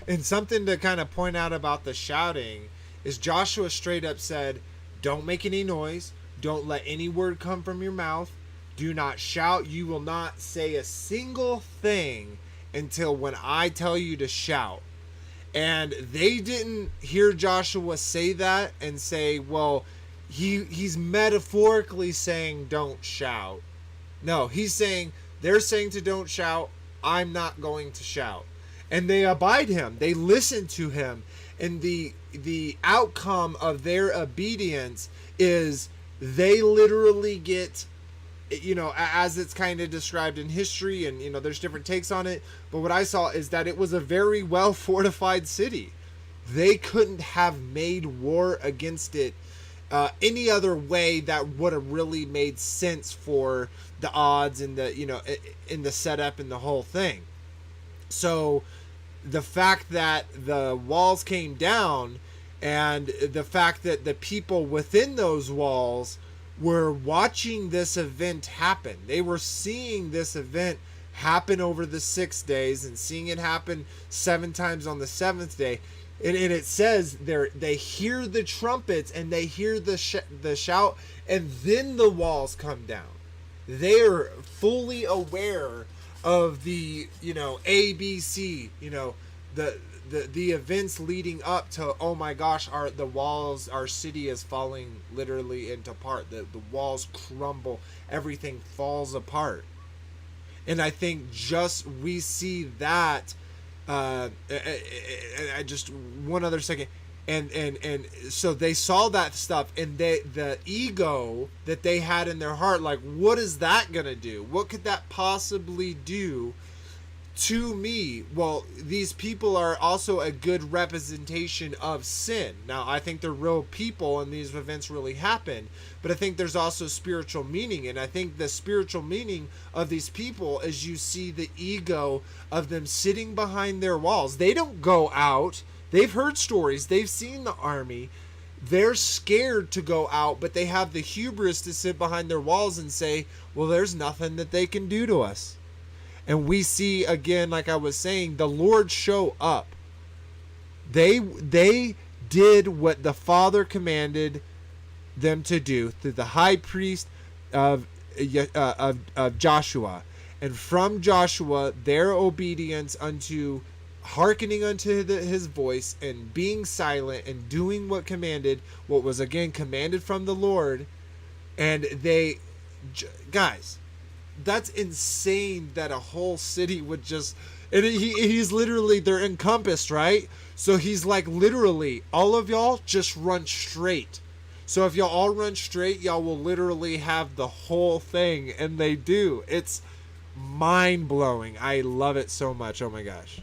And something to kind of point out about the shouting is Joshua straight up said, don't make any noise. Don't let any word come from your mouth. Do not shout. You will not say a single thing until when I tell you to shout. And they didn't hear Joshua say that and say, well, he's metaphorically saying don't shout. No, they're saying to don't shout. I'm not going to shout. And they abide him. They listen to him. And the outcome of their obedience is they literally get, as it's kind of described in history, and there's different takes on it, but what I saw is that it was a very well fortified city. They couldn't have made war against it any other way that would have really made sense for the odds and in the setup and the whole thing. So the fact that the walls came down, and the fact that the people within those walls were watching this event happen, they were seeing this event happen over the 6 days and seeing it happen 7 times on the 7th day, and it says they hear the trumpets and they hear the shout, and then the walls come down. They are fully aware of the, ABC, the events leading up to, oh my gosh, our city is falling literally into part. The walls crumble, everything falls apart. And I think just we see that. I just one other second, and so they saw that stuff, and the ego that they had in their heart, like, what is that gonna do? What could that possibly do to me? Well, these people are also a good representation of sin. Now, I think they're real people and these events really happen, but I think there's also spiritual meaning. And I think the spiritual meaning of these people is you see the ego of them sitting behind their walls. They don't go out. They've heard stories. They've seen the army. They're scared to go out, but they have the hubris to sit behind their walls and say, well, there's nothing that they can do to us. And we see, again, like I was saying, the Lord show up. They did what the Father commanded them to do through the high priest of Joshua. And from Joshua, their obedience unto hearkening unto his voice and being silent and doing what was again commanded from the Lord. And guys, that's insane that a whole city would just, and he's literally, they're encompassed, right? So he's like, literally, all of y'all just run straight. So if y'all all run straight, y'all will literally have the whole thing, and they do. It's mind-blowing. I love it so much. Oh my gosh.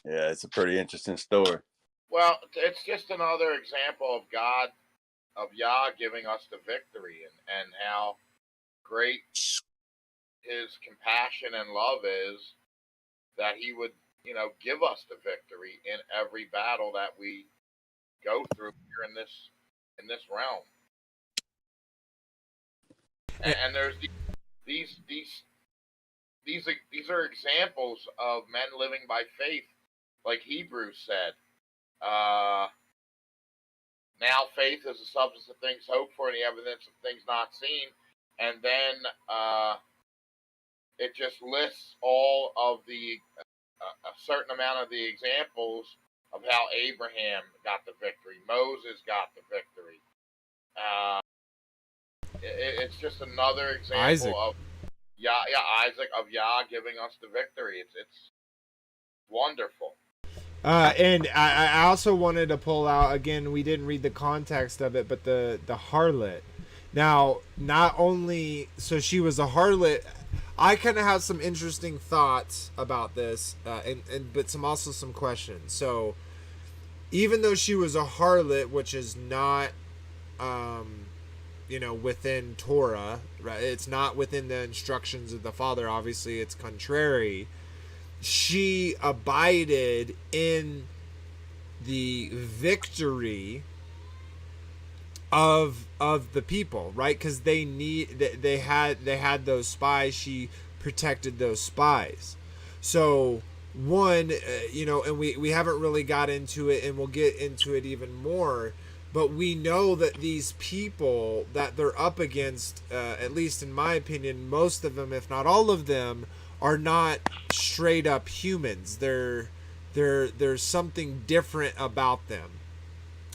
Yeah, it's a pretty interesting story. Well, it's just another example of God, of Yah giving us the victory, and how great his compassion and love is that he would, give us the victory in every battle that we go through here in this realm. And there's these are examples of men living by faith, like Hebrews said. Now faith is the substance of things hoped for and the evidence of things not seen. And then it just lists all of the a certain amount of the examples of how Abraham got the victory, Moses got the victory. It's just another example Isaac. of Isaac, of Yah giving us the victory. It's wonderful. And I also wanted to pull out, again, we didn't read the context of it, but the harlot. Now, not only, so she was a harlot, I kind of have some interesting thoughts about this, but some questions. So, even though she was a harlot, which is not, within Torah, right? It's not within the instructions of the Father. Obviously, it's contrary. She abided in the victory of the people, right? Because they had those spies. She protected those spies. So one, and we haven't really got into it, and we'll get into it even more. But we know that these people that they're up against, at least in my opinion, most of them, if not all of them, are not straight up humans. There's something different about them,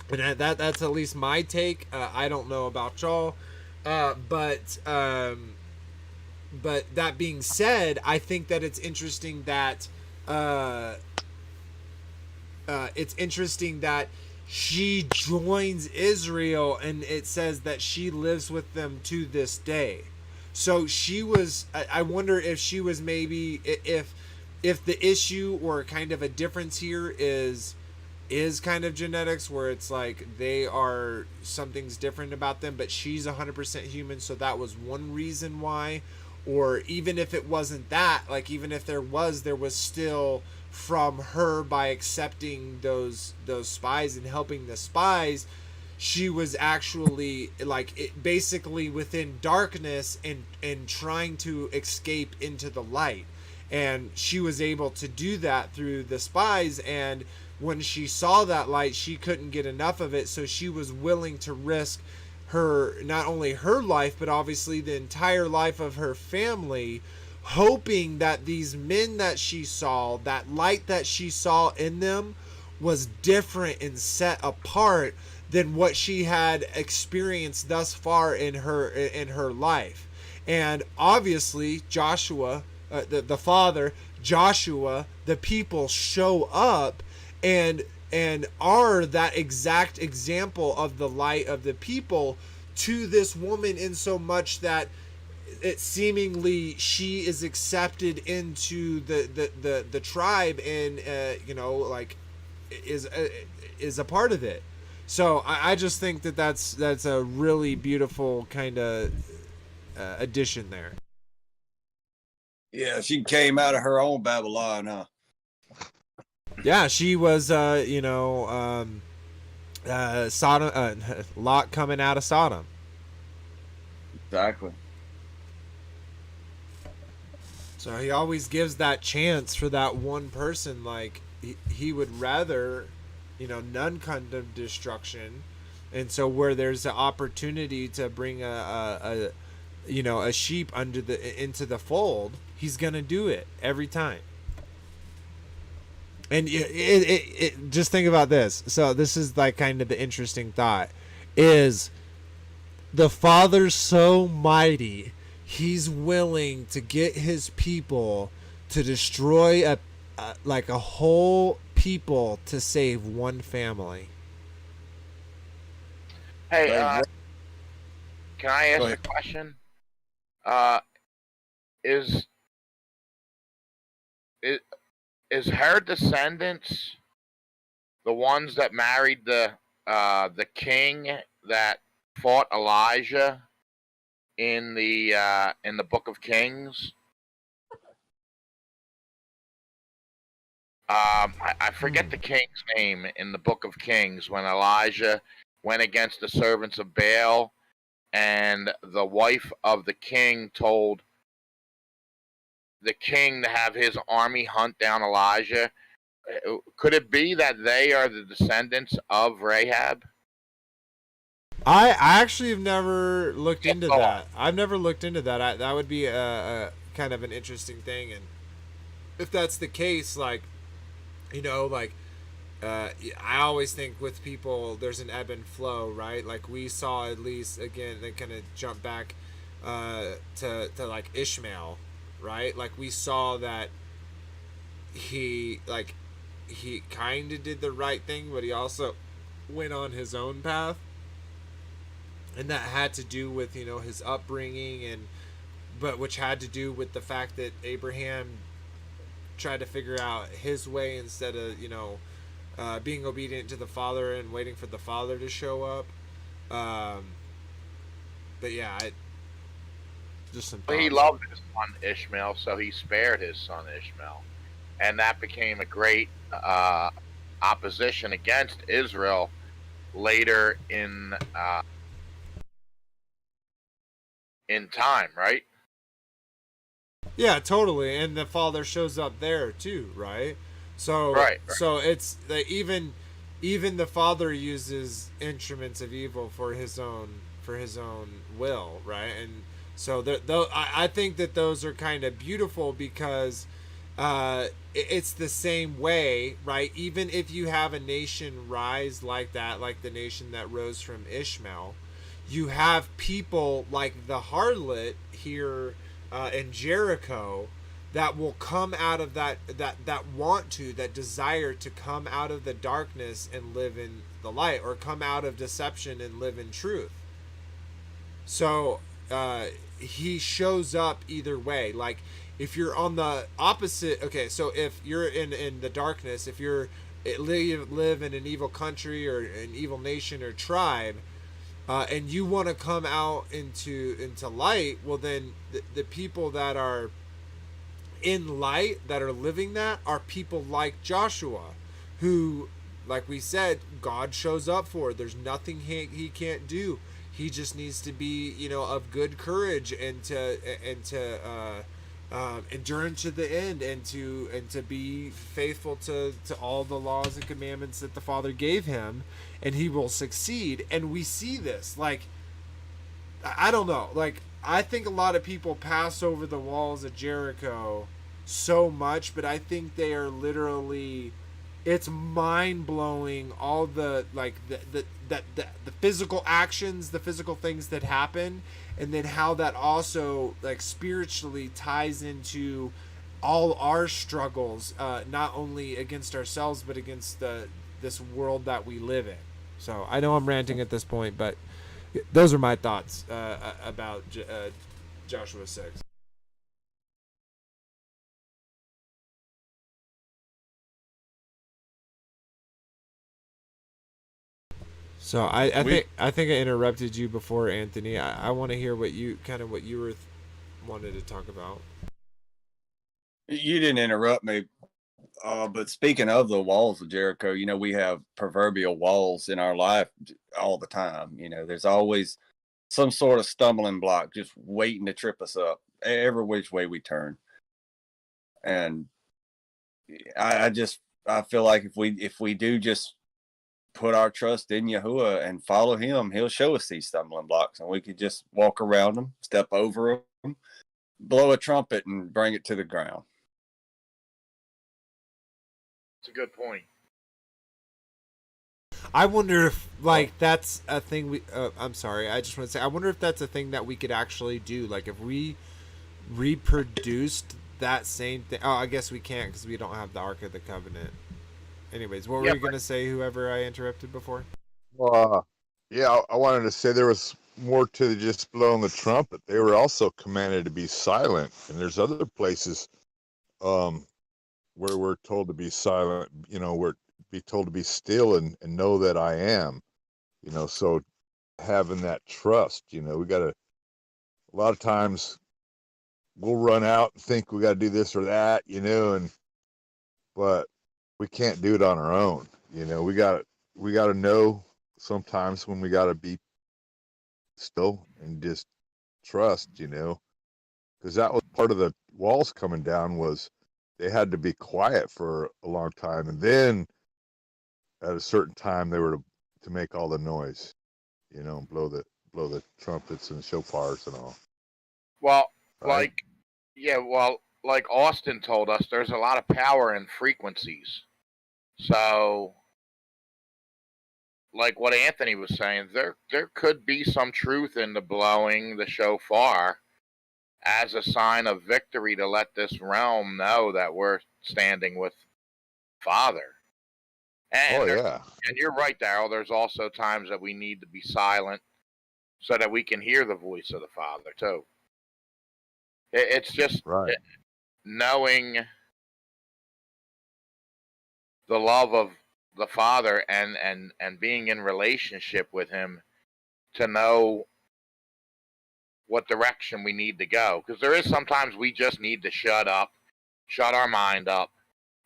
and that's at least my take. I don't know about y'all, but that being said, I think that it's interesting that she joins Israel, and it says that she lives with them to this day. So she was, I wonder if she was maybe, if the issue or kind of a difference here is kind of genetics, where it's like something's different about them, but she's 100% human, so that was one reason why. Or even if it wasn't that, like even if there was still from her, by accepting those spies and helping the spies, she was actually like basically within darkness and trying to escape into the light, and she was able to do that through the spies. And when she saw that light, she couldn't get enough of it, so she was willing to risk her, not only her life, but obviously the entire life of her family, hoping that these men that she saw, that light that she saw in them, was different and set apart than what she had experienced thus far in her life. And obviously Joshua, the father, Joshua, the people show up and are that exact example of the light of the people to this woman, in so much that it seemingly she is accepted into the tribe, and like is a part of it. So I just think that that's a really beautiful kind of addition there. Yeah, she came out of her own Babylon, huh? Yeah, she was Sodom, Lot coming out of Sodom. Exactly. So he always gives that chance for that one person. Like he would rather, none kind of destruction, and so where there's an opportunity to bring a sheep into the fold, he's gonna do it every time. And just think about this. So this is like kind of the interesting thought: is the Father so mighty, he's willing to get his people to destroy a whole people to save one family. Hey, can I ask a question? Is her descendants the ones that married the king that fought Elijah in the Book of Kings? I forget the king's name in the Book of Kings when Elijah went against the servants of Baal, and the wife of the king told the king to have his army hunt down Elijah. Could it be that they are the descendants of Rahab? I actually have never looked into that. I've never looked into that. That would be a kind of an interesting thing. And if that's the case, like, I always think with people, there's an ebb and flow, right? Like we saw, at least, again, they kind of jump back to like Ishmael, right? Like we saw that he kind of did the right thing, but he also went on his own path. And that had to do with, his upbringing, but which had to do with the fact that Abraham tried to figure out his way instead of, being obedient to the father and waiting for the father to show up. But yeah, just some thoughts. He loved his son Ishmael, so he spared his son Ishmael, and that became a great opposition against Israel later in time, right? Yeah, totally. And the father shows up there too, right? So right. So it's even the father uses instruments of evil for his own will, right? And so I think that those are kind of beautiful because it's the same way, right? Even if you have a nation rise like that, like the nation that rose from Ishmael, you have people like the harlot here in Jericho that will come out of that desire to come out of the darkness and live in the light, or come out of deception and live in truth. So he shows up either way. Like if you're on the opposite, okay, so if you're in the darkness, if you're live in an evil country or an evil nation or tribe, and you want to come out into light, well then the people that are in light, that are living that, are people like Joshua, who like we said, God shows up for it. There's nothing he can't do. He just needs to be, you know, of good courage and to endure to the end, and to be faithful to all the laws and commandments that the Father gave him, and he will succeed. And we see this, like, I don't know, like, I think a lot of people pass over the walls of Jericho so much, but I think they are literally, it's mind blowing, all the, like, the physical actions, the physical things that happen, and then how that also, like, spiritually ties into all our struggles, not only against ourselves but against this world that we live in. So I know I'm ranting at this point, but those are my thoughts about Joshua 6. So I think I interrupted you before, Anthony. I want to hear what you were wanted to talk about. You didn't interrupt me. But speaking of the walls of Jericho, you know, we have proverbial walls in our life all the time. You know, there's always some sort of stumbling block just waiting to trip us up every which way we turn. And I feel like if we do just put our trust in Yahuwah and follow him, he'll show us these stumbling blocks, and we could just walk around them, step over them, blow a trumpet, and bring it to the ground. It's a good point. I wonder if, like, that's a thing we I'm sorry, I just want to say, I wonder if that's a thing that we could actually do, like, if we reproduced that same thing. Oh, I guess we can't because we don't have the Ark of the Covenant. Anyways, what were you going to say, whoever I interrupted before? Yeah, I wanted to say there was more to just blowing the trumpet. They were also commanded to be silent, and there's other places where we're told to be silent. You know, we're be told to be still and know that I am. You know, so having that trust, you know, a lot of times we'll run out and think we got to do this or that, you know, but we can't do it on our own. You know, we got to know sometimes when we got to be still and just trust, you know, because that was part of the walls coming down, was they had to be quiet for a long time, and then at a certain time they were to make all the noise, you know, and blow the trumpets and shofars and all. Well, right? like Austin told us, there's a lot of power in frequencies. So, like what Anthony was saying, there could be some truth in the blowing the shofar as a sign of victory, to let this realm know that we're standing with Father. And Yeah. And you're right, Daryl. There's also times that we need to be silent so that we can hear the voice of the Father too. It's just Right. knowing the love of the Father and being in relationship with him to know what direction we need to go. Because there is sometimes we just need to shut up, shut our mind up,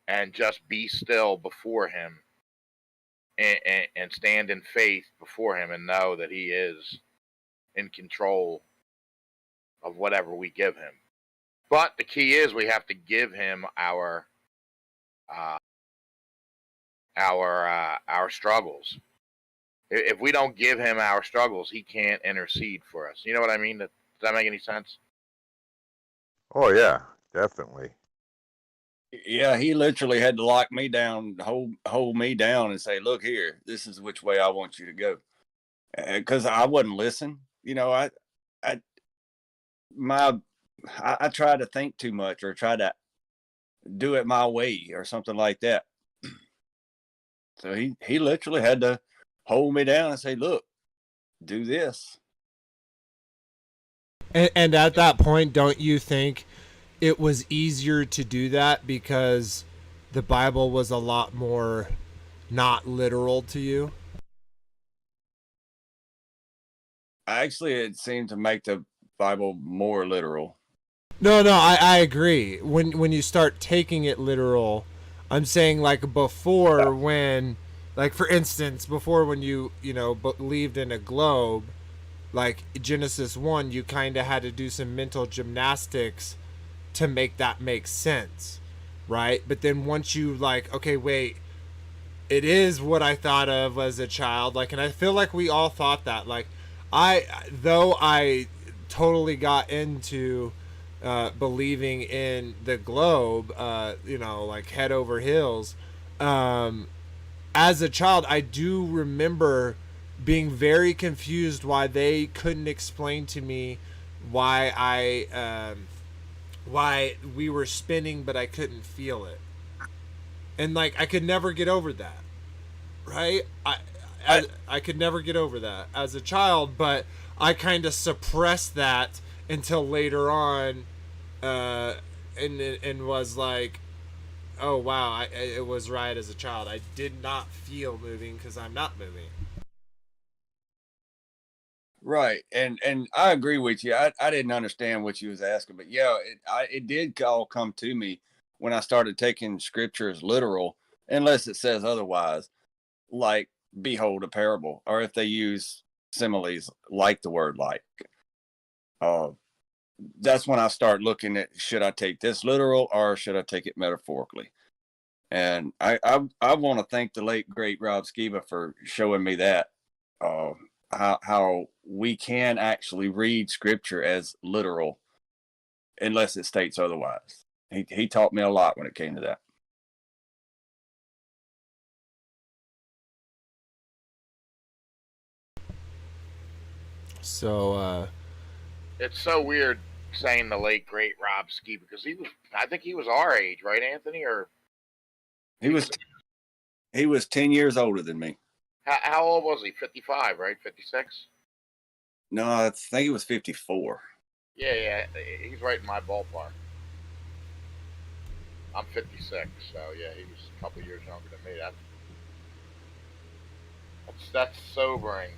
and just be still before him, and stand in faith before him and know that he is in control of whatever we give him. But the key is we have to give him our struggles. If we don't give him our struggles, he can't intercede for us. You know what I mean? Does that make any sense? Oh yeah, definitely. Yeah, he literally had to lock me down, hold me down, and say, "Look here, this is which way I want you to go," because I wouldn't listen. You know, I try to think too much, or try to do it my way, or something like that. So he literally had to hold me down and say, "Look, do this." And at that point, don't you think it was easier to do that because the Bible was a lot more not literal to you? Actually, it seemed to make the Bible more literal. No, I agree. When you start taking it literal, I'm saying, like, before, when Like for instance, before when you know believed in a globe, like Genesis 1, you kind of had to do some mental gymnastics to make that make sense, right? But then once you like, okay, wait, it is what I thought of as a child, like, and I feel like we all thought that, like, though I totally got into believing in the globe, you know, like head over heels. Um, as a child, I do remember being very confused why they couldn't explain to me why why we were spinning, but I couldn't feel it, and like I could never get over that. Right? I could never get over that as a child, but I kind of suppressed that until later on, uh, and was like, oh wow, it was right as a child. I did not feel moving because I'm not moving. Right, and I agree with you. I didn't understand what you was asking, but yeah, it did all come to me when I started taking scripture as literal, unless it says otherwise. Like, behold a parable, or if they use similes like the word like. Uh, that's when I start looking at, should I take this literal or should I take it metaphorically? And I want to thank the late great Rob Skiba for showing me that. Uh, how we can actually read scripture as literal unless it states otherwise. He taught me a lot when it came to that. So It's so weird saying the late great Rob Ski because I think he was our age, right, Anthony? Or He was he was 10 years older than me. how old was he? 55, right? 56. No, I think he was 54. Yeah, yeah, he's right in my ballpark. I'm 56, so yeah, he was a couple years younger than me. That's sobering.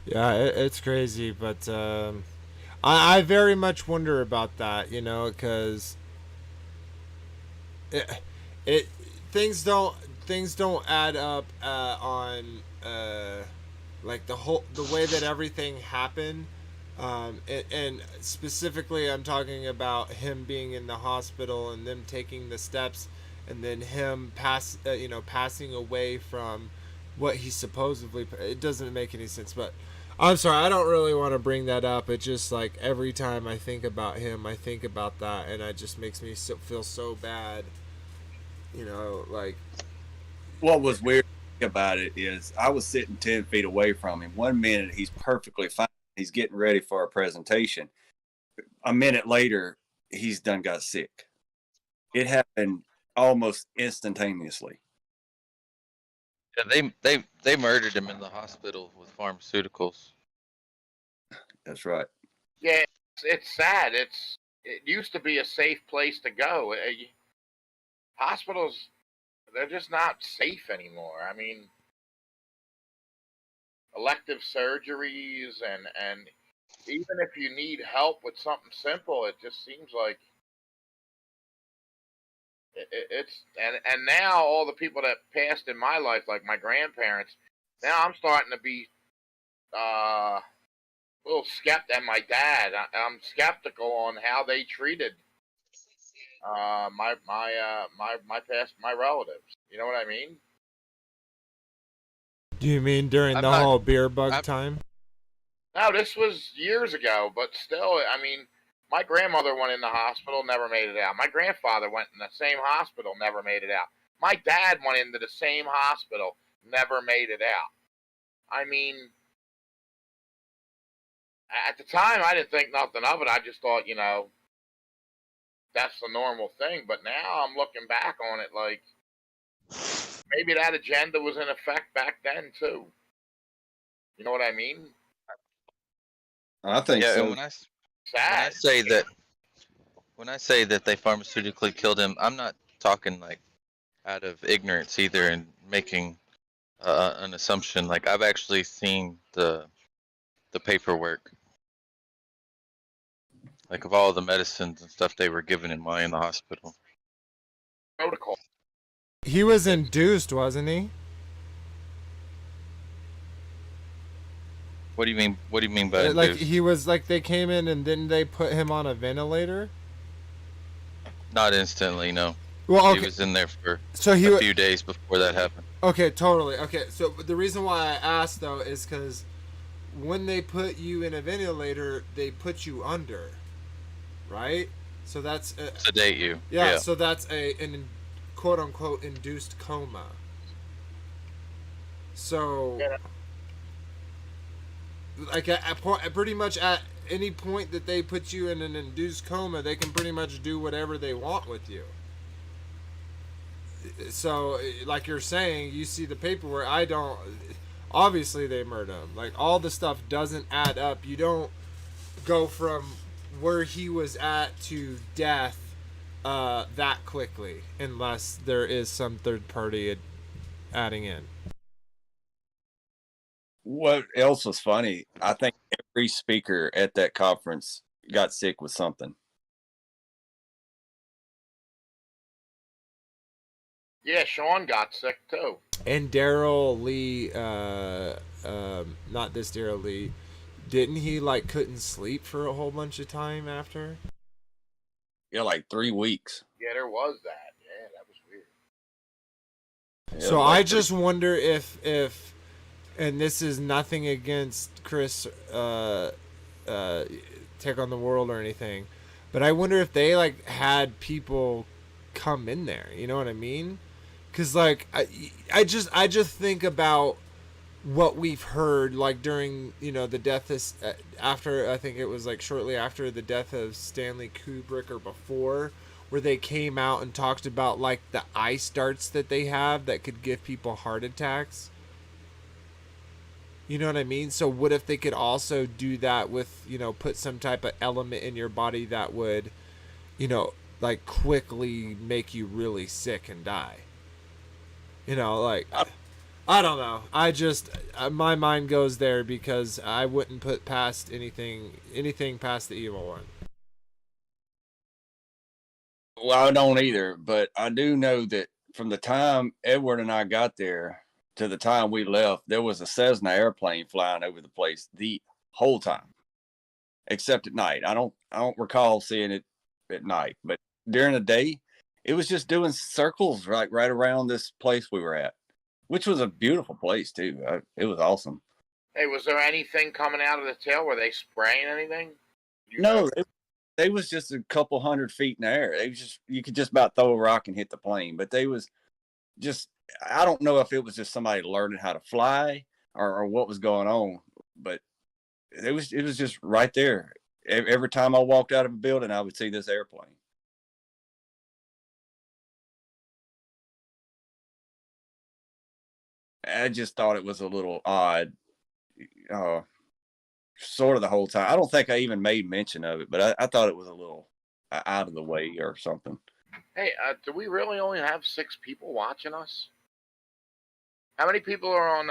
yeah, it's crazy, but I very much wonder about that, you know, because it, it things don't add up on like the way that everything happened, and specifically I'm talking about him being in the hospital and them taking the steps, and then him passing away from what he supposedly, it doesn't make any sense, but I'm sorry, I don't really want to bring that up. It just like every time I think about him, I think about that, and it just makes me feel so bad. You know, like What was weird about it is I was sitting 10 feet away from him. 1 minute he's perfectly fine. He's getting ready for a presentation. A minute later, he's done got sick. It happened almost instantaneously. Yeah, they murdered him in the hospital with pharmaceuticals. That's right. Yeah, it's sad. It used to be a safe place to go. Hospitals, they're just not safe anymore. I mean, elective surgeries and even if you need help with something simple, it just seems like it's and now all the people that passed in my life, like my grandparents, now I'm starting to be a little skeptical. And my dad, I'm skeptical on how they treated my relatives. You know what I mean? do you mean during I'm the not. whole beer bug I'm, time? No, this was years ago, but still, I mean, my grandmother went in the hospital, never made it out. My grandfather went in the same hospital, never made it out. My dad went into the same hospital, never made it out. I mean, at the time, I didn't think nothing of it. I just thought, that's the normal thing. But now I'm looking back on it like maybe that agenda was in effect back then, too. You know what I mean? I think yeah, and so. when I Sad. say that they pharmaceutically killed him, I'm not talking like out of ignorance either and making an assumption. Like I've actually seen the paperwork, like of all the medicines and stuff they were given in the hospital. Protocol. He was induced, wasn't he? What do you mean? What do you mean by Like induced? he was like they came in and then they put him on a ventilator. Not instantly, no. Well, He okay. was in there for So a few days before that happened. Okay, totally. Okay, so the reason why I asked though is because when they put you in a ventilator, they put you under, right? So that's Sedate you. yeah. So that's an quote unquote induced coma. So Yeah. like pretty much at any point that they put you in an induced coma, they can pretty much do whatever they want with you. So like you're saying, you see the paperwork. I don't. Obviously, they murdered him. Like all the stuff doesn't add up. You don't go from where he was at to death that quickly, unless there is some third party adding in. What else was funny? I think every speaker at that conference got sick with something. Yeah, Sean got sick too. And Daryl Lee, not this Daryl Lee, didn't he like couldn't sleep for a whole bunch of time after? Yeah, like 3 weeks. Yeah, there was that. Yeah, that was weird. Yeah, So like I just wonder if and this is nothing against Chris Take on the World or anything, but I wonder if they like had people come in there, you know what I mean? Cuz like I just think about what we've heard like during, you know, the death is after, I think it was like shortly after the death of Stanley Kubrick or before, where they came out and talked about like the ice darts that they have that could give people heart attacks. You know what I mean? So what if they could also do that with, you know, put some type of element in your body that would, you know, like quickly make you really sick and die? You know, like I don't know. I just my mind goes there because I wouldn't put past anything past the evil one. well, I don't either, but I do know that from the time Edward and I got there to the time we left, there was a Cessna airplane flying over the place the whole time, except at night. I don't recall seeing it at night, but during the day, it was just doing circles right around this place we were at, which was a beautiful place too. It was awesome. Hey, was there anything coming out of the tail? Were they spraying anything? No, they was just a couple 100 feet in the air. They was just, you could just about throw a rock and hit the plane, but they was just, I don't know if it was just somebody learning how to fly or what was going on, but it was just right there. Every time I walked out of a building, I would see this airplane. I just thought it was a little odd, sort of the whole time. I don't think I even made mention of it, but I thought it was a little out of the way or something. Hey, do we really only have 6 people watching us? How many people are on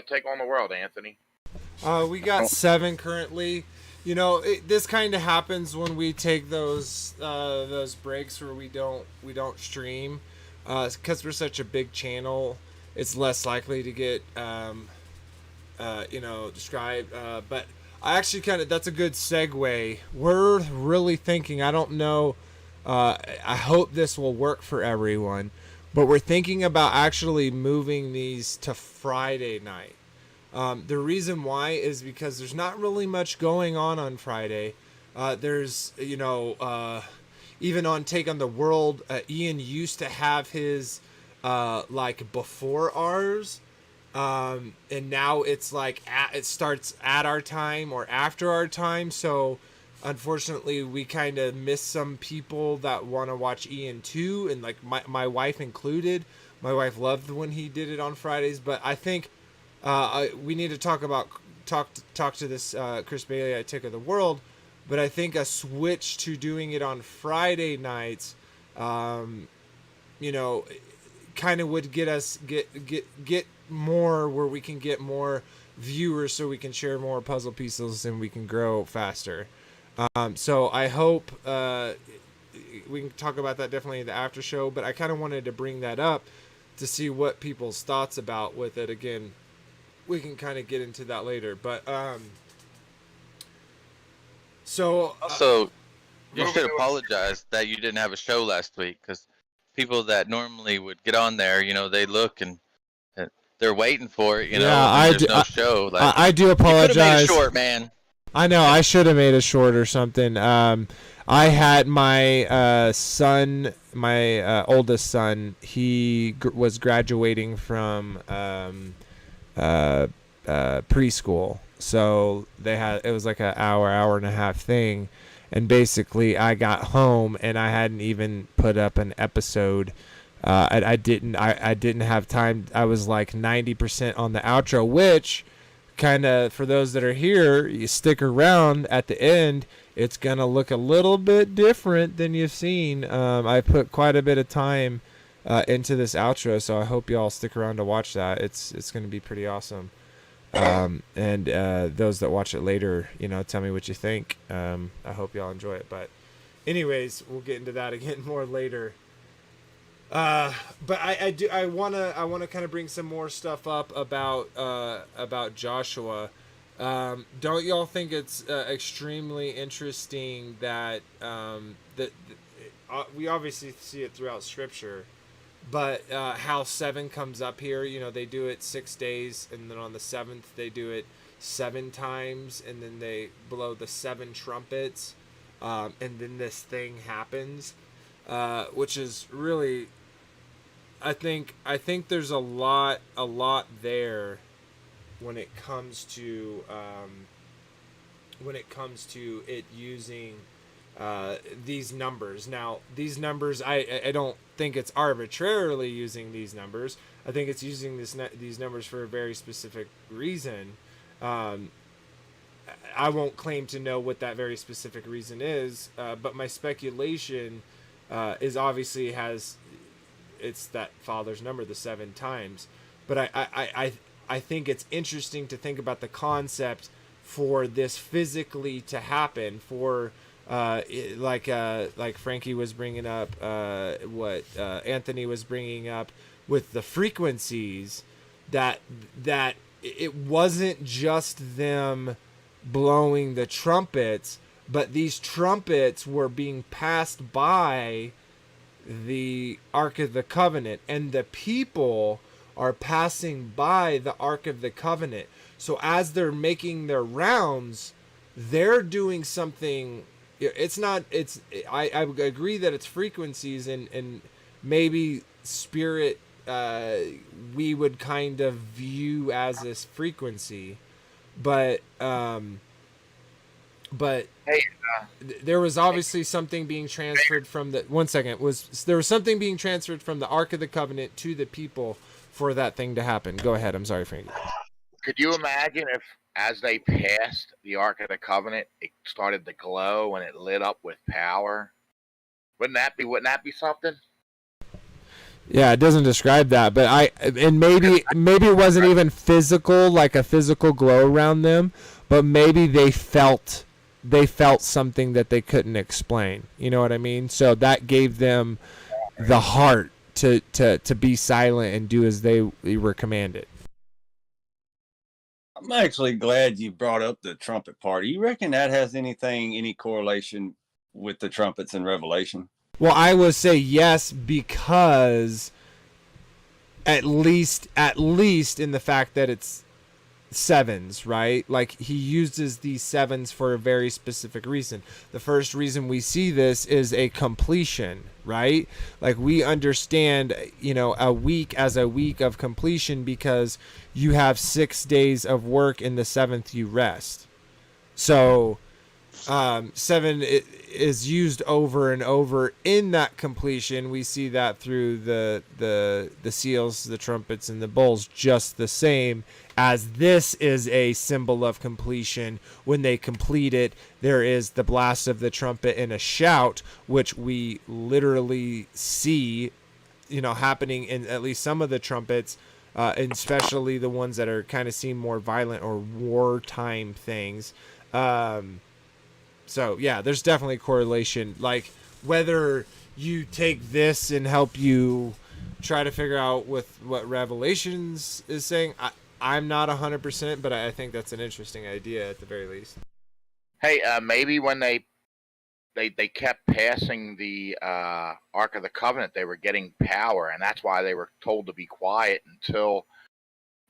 Take on the World, Anthony? We got 7 currently. You know, this kind of happens when we take those breaks where we don't stream, because we're such a big channel. It's less likely to get described. But I actually that's a good segue. We're really thinking. I don't know. I hope this will work for everyone, but we're thinking about actually moving these to Friday night. The reason why is because there's not really much going on Friday. There's, even on Take on the World, Ian used to have his, like before ours. And now it's like, it starts at our time or after our time. So unfortunately we kind of miss some people that want to watch Ian too. And like my wife included. My wife loved when he did it on Fridays, but I think, we need to talk to this Chris Bailey at Tick of the World, but I think a switch to doing it on Friday nights, kind of would get us get more where we can get more viewers, so we can share more puzzle pieces and we can grow faster. So I hope we can talk about that definitely in the after show, but I kind of wanted to bring that up to see what people's thoughts about with it. Again, we can kind of get into that later, but so Also, you moving should to- apologize that you didn't have a show last week, because people that normally would get on there, they look and they're waiting for it, Yeah, and there's no show. Like, I do you could have made it apologize. short, man. I know I should have made it short or something. I had my son, my oldest son. He was graduating from preschool, so it was like an hour and a half thing, and basically I got home and I hadn't even put up an episode. I didn't have time. I was like 90% on the outro, which kind of, for those that are here, you stick around at the end, it's gonna look a little bit different than you've seen. I put quite a bit of time into this outro, so I hope y'all stick around to watch that. It's gonna be pretty awesome. And those that watch it later, tell me what you think. I hope y'all enjoy it. But anyways, we'll get into that again more later. But I wanna kind of bring some more stuff up about Joshua. Don't y'all think it's extremely interesting that we obviously see it throughout Scripture, but how 7 comes up here? They do it 6 days, and then on the 7th they do it 7 times, and then they blow the 7 trumpets, and then this thing happens, which is really. I think there's a lot there when it comes to it using these numbers. Now, these numbers, I don't think it's arbitrarily using these numbers. I think it's using these numbers for a very specific reason. I won't claim to know what that very specific reason is, but my speculation is obviously it's that father's number, the 7 times. But I think it's interesting to think about the concept for this physically to happen, for like Frankie was bringing up, what Anthony was bringing up with the frequencies, that it wasn't just them blowing the trumpets, but these trumpets were being passed by the Ark of the Covenant, and the people are passing by the Ark of the Covenant. So as they're making their rounds, they're doing something. I agree that it's frequencies, and maybe spirit we would kind of view as this frequency, but Hey, there was obviously something being transferred from the there was something being transferred from the Ark of the Covenant to the people for that thing to happen. Go ahead. I'm sorry, Frankie. could you imagine if, as they passed the Ark of the Covenant, it started to glow and it lit up with power? Wouldn't that be something? Yeah, it doesn't describe that, but maybe it wasn't even physical, like a physical glow around them, but maybe they felt something that they couldn't explain. You know what I mean? So that gave them the heart to be silent and do as they were commanded. I'm actually glad you brought up the trumpet part. You reckon that has any correlation with the trumpets in Revelation? Well, I would say yes, because at least in the fact that it's 7s, right? Like, he uses these 7s for a very specific reason. The first reason we see this is a completion, right? Like, we understand, a week as a week of completion because you have 6 days of work, in the 7th you rest. So 7 is used over and over in that completion. We see that through the seals, the trumpets, and the bowls, just the same as this is a symbol of completion. When they complete it, there is the blast of the trumpet and a shout, which we literally see, happening in at least some of the trumpets, and especially the ones that are kind of seem more violent or wartime things. So yeah, there's definitely correlation. Like, whether you take this and help you try to figure out with what Revelations is saying, I'm not 100%, but I think that's an interesting idea at the very least. Hey, maybe when they kept passing the Ark of the Covenant, they were getting power, and that's why they were told to be quiet until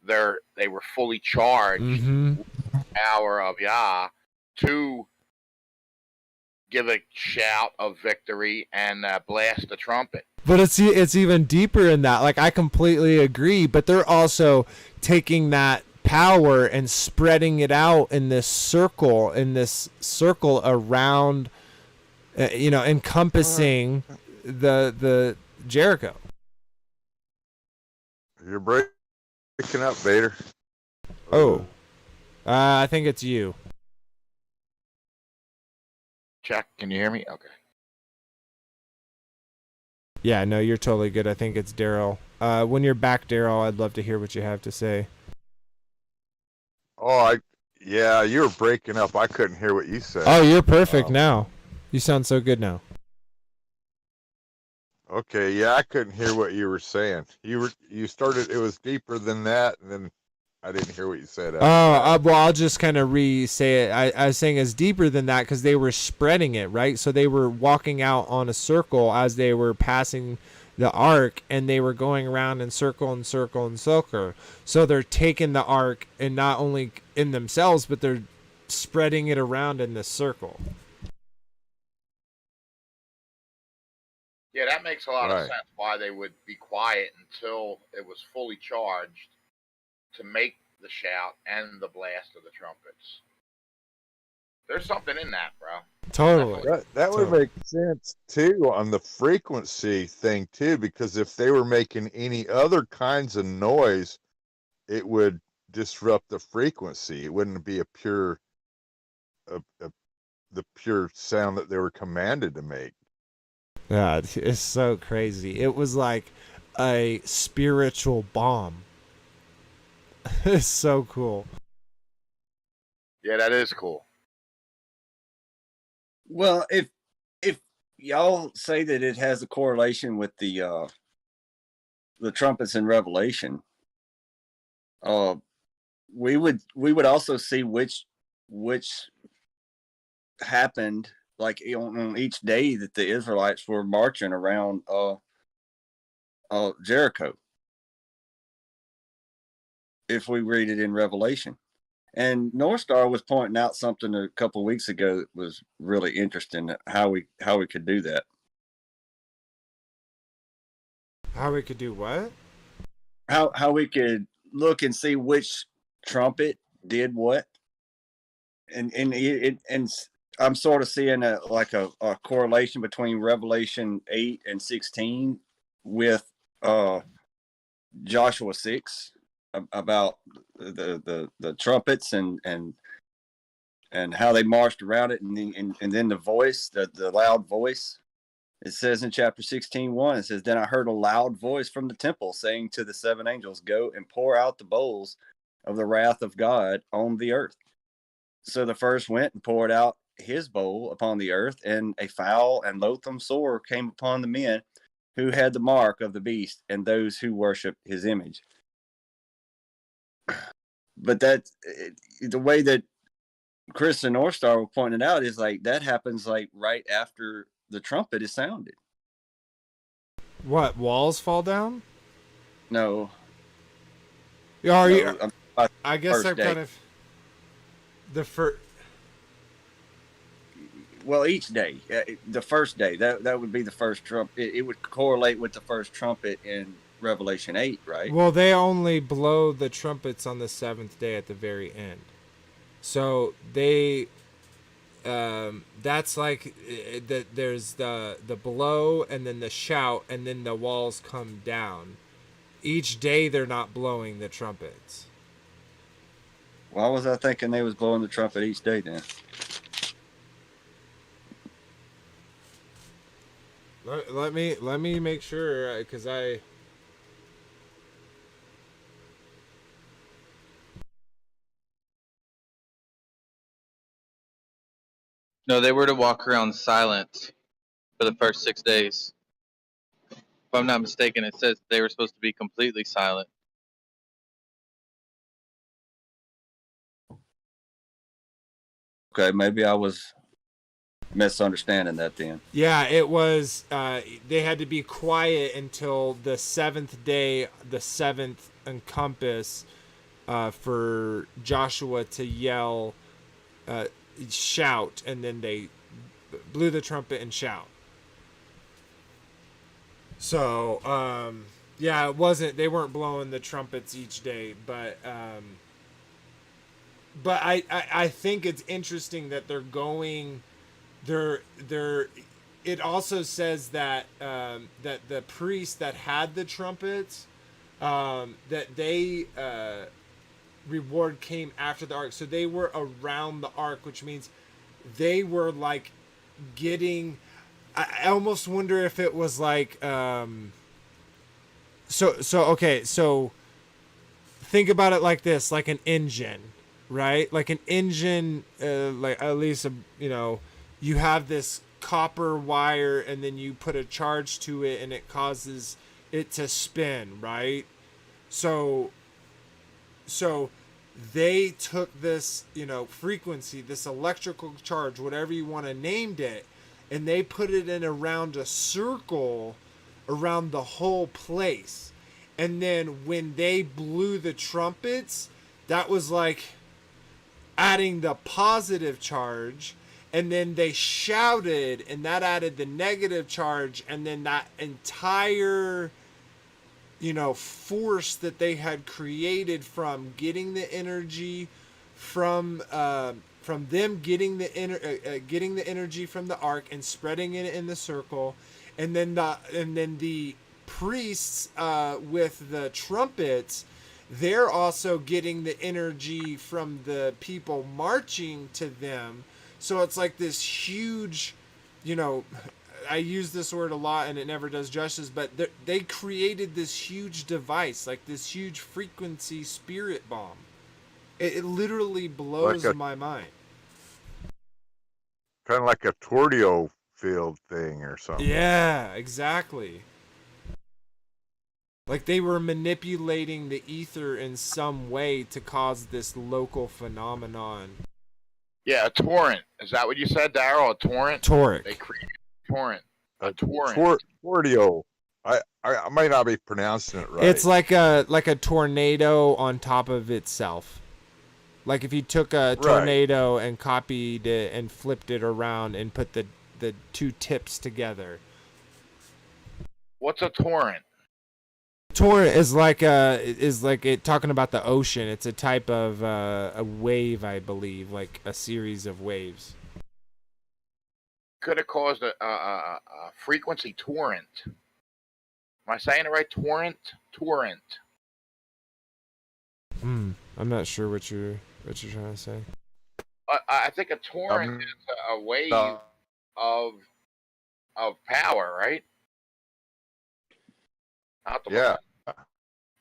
they were fully charged with the power of Yah to give a shout of victory and blast the trumpet. But it's even deeper in that. Like, I completely agree, but they're also taking that power and spreading it out in this circle around, encompassing the Jericho. You're breaking up, Vader. Oh, I think it's you. Check. Can you hear me? Okay. Yeah, no, you're totally good. I think it's Daryl. When you're back, Daryl, I'd love to hear what you have to say. Yeah, you were breaking up. I couldn't hear what you said. Oh, you're perfect now. You sound so good now. Okay, yeah, I couldn't hear what you were saying. You started. It was deeper than that, and then I didn't hear what you said. Well, I'll just kind of re-say it. I was saying it's deeper than that because they were spreading it, right? So they were walking out on a circle as they were passing the ark, and they were going around in circle and circle and circle. So they're taking the ark, and not only in themselves, but they're spreading it around in this circle. Yeah, that makes a lot of sense why they would be quiet until it was fully charged to make the shout and the blast of the trumpets. There's something in that, bro. Totally. That would make sense too on the frequency thing too, because if they were making any other kinds of noise, it would disrupt the frequency. It wouldn't be the pure sound that they were commanded to make. Yeah, it's so crazy. It was like a spiritual bomb. It's so cool. Yeah, that is cool. Well, if y'all say that it has a correlation with the trumpets in Revelation, we would also see which happened, like on each day that the Israelites were marching around Jericho, if we read it in Revelation. And North Star was pointing out something a couple of weeks ago that was really interesting, how we could do that. How we could do what? How we could look and see which trumpet did what, and I'm sort of seeing a correlation between Revelation 8 and 16 with Joshua 6 about the trumpets and how they marched around it, and then the voice, the loud voice. It says in chapter 16:1, it says, "Then I heard a loud voice from the temple saying to the seven angels, go and pour out the bowls of the wrath of God on the earth." So the first went and poured out his bowl upon the earth, and a foul and loathsome sore came upon the men who had the mark of the beast and those who worship his image. But the way that Chris and North Star were pointing out is like that happens like right after the trumpet is sounded. What, walls fall down? No. I guess I'm kind of the first. Well, each day, the first day, that would be the first trumpet. It would correlate with the first trumpet in Revelation 8, right? Well, they only blow the trumpets on the seventh day at the very end. So they, that's like that. There's the blow and then the shout and then the walls come down. Each day they're not blowing the trumpets. Why was I thinking they was blowing the trumpet each day then? Let me make sure, because I. No, they were to walk around silent for the first 6 days. If I'm not mistaken, it says they were supposed to be completely silent. Okay, maybe I was misunderstanding that then. Yeah, it was. They had to be quiet until the seventh day, the seventh encompass, for Joshua to yell, shout, and then they blew the trumpet and shout. So, yeah, it wasn't. They weren't blowing the trumpets each day, but I think it's interesting that they're going. They're it also says that that the priests that had the trumpets, that they reward came after the ark, so they were around the ark, which means they were like getting. I almost wonder if it was like so think about it like this, like an engine, right? Like an engine, like at least you have this copper wire, and then you put a charge to it, and it causes it to spin, right? So they took this, frequency, this electrical charge, whatever you want to named it, and they put it in around a circle around the whole place. And then when they blew the trumpets, that was like adding the positive charge, and then they shouted, and that added the negative charge, and then that entire force that they had created from getting the energy from them getting the energy from the ark and spreading it in the circle, and then the priests with the trumpets, they're also getting the energy from the people marching to them. So it's like this huge, I use this word a lot and it never does justice, but they created this huge device, like this huge frequency spirit bomb. It literally blows my mind. Kind of like a tornado field thing or something. Yeah, exactly. Like they were manipulating the ether in some way to cause this local phenomenon. Yeah, a torrent. Is that what you said, Daryl? A torrent? Toric. They created a torrent. A torrent. Tornado. I might not be pronouncing it right. It's like a tornado on top of itself. Like if you took a tornado and copied it and flipped it around and put the two tips together. What's a torrent? Torrent is like it talking about the ocean. It's a type of a wave, I believe, like a series of waves. Could have caused a frequency torrent. Am I saying it right? Torrent. I'm not sure what you're trying to say. I think a torrent is a wave of power, right? Yeah. I'll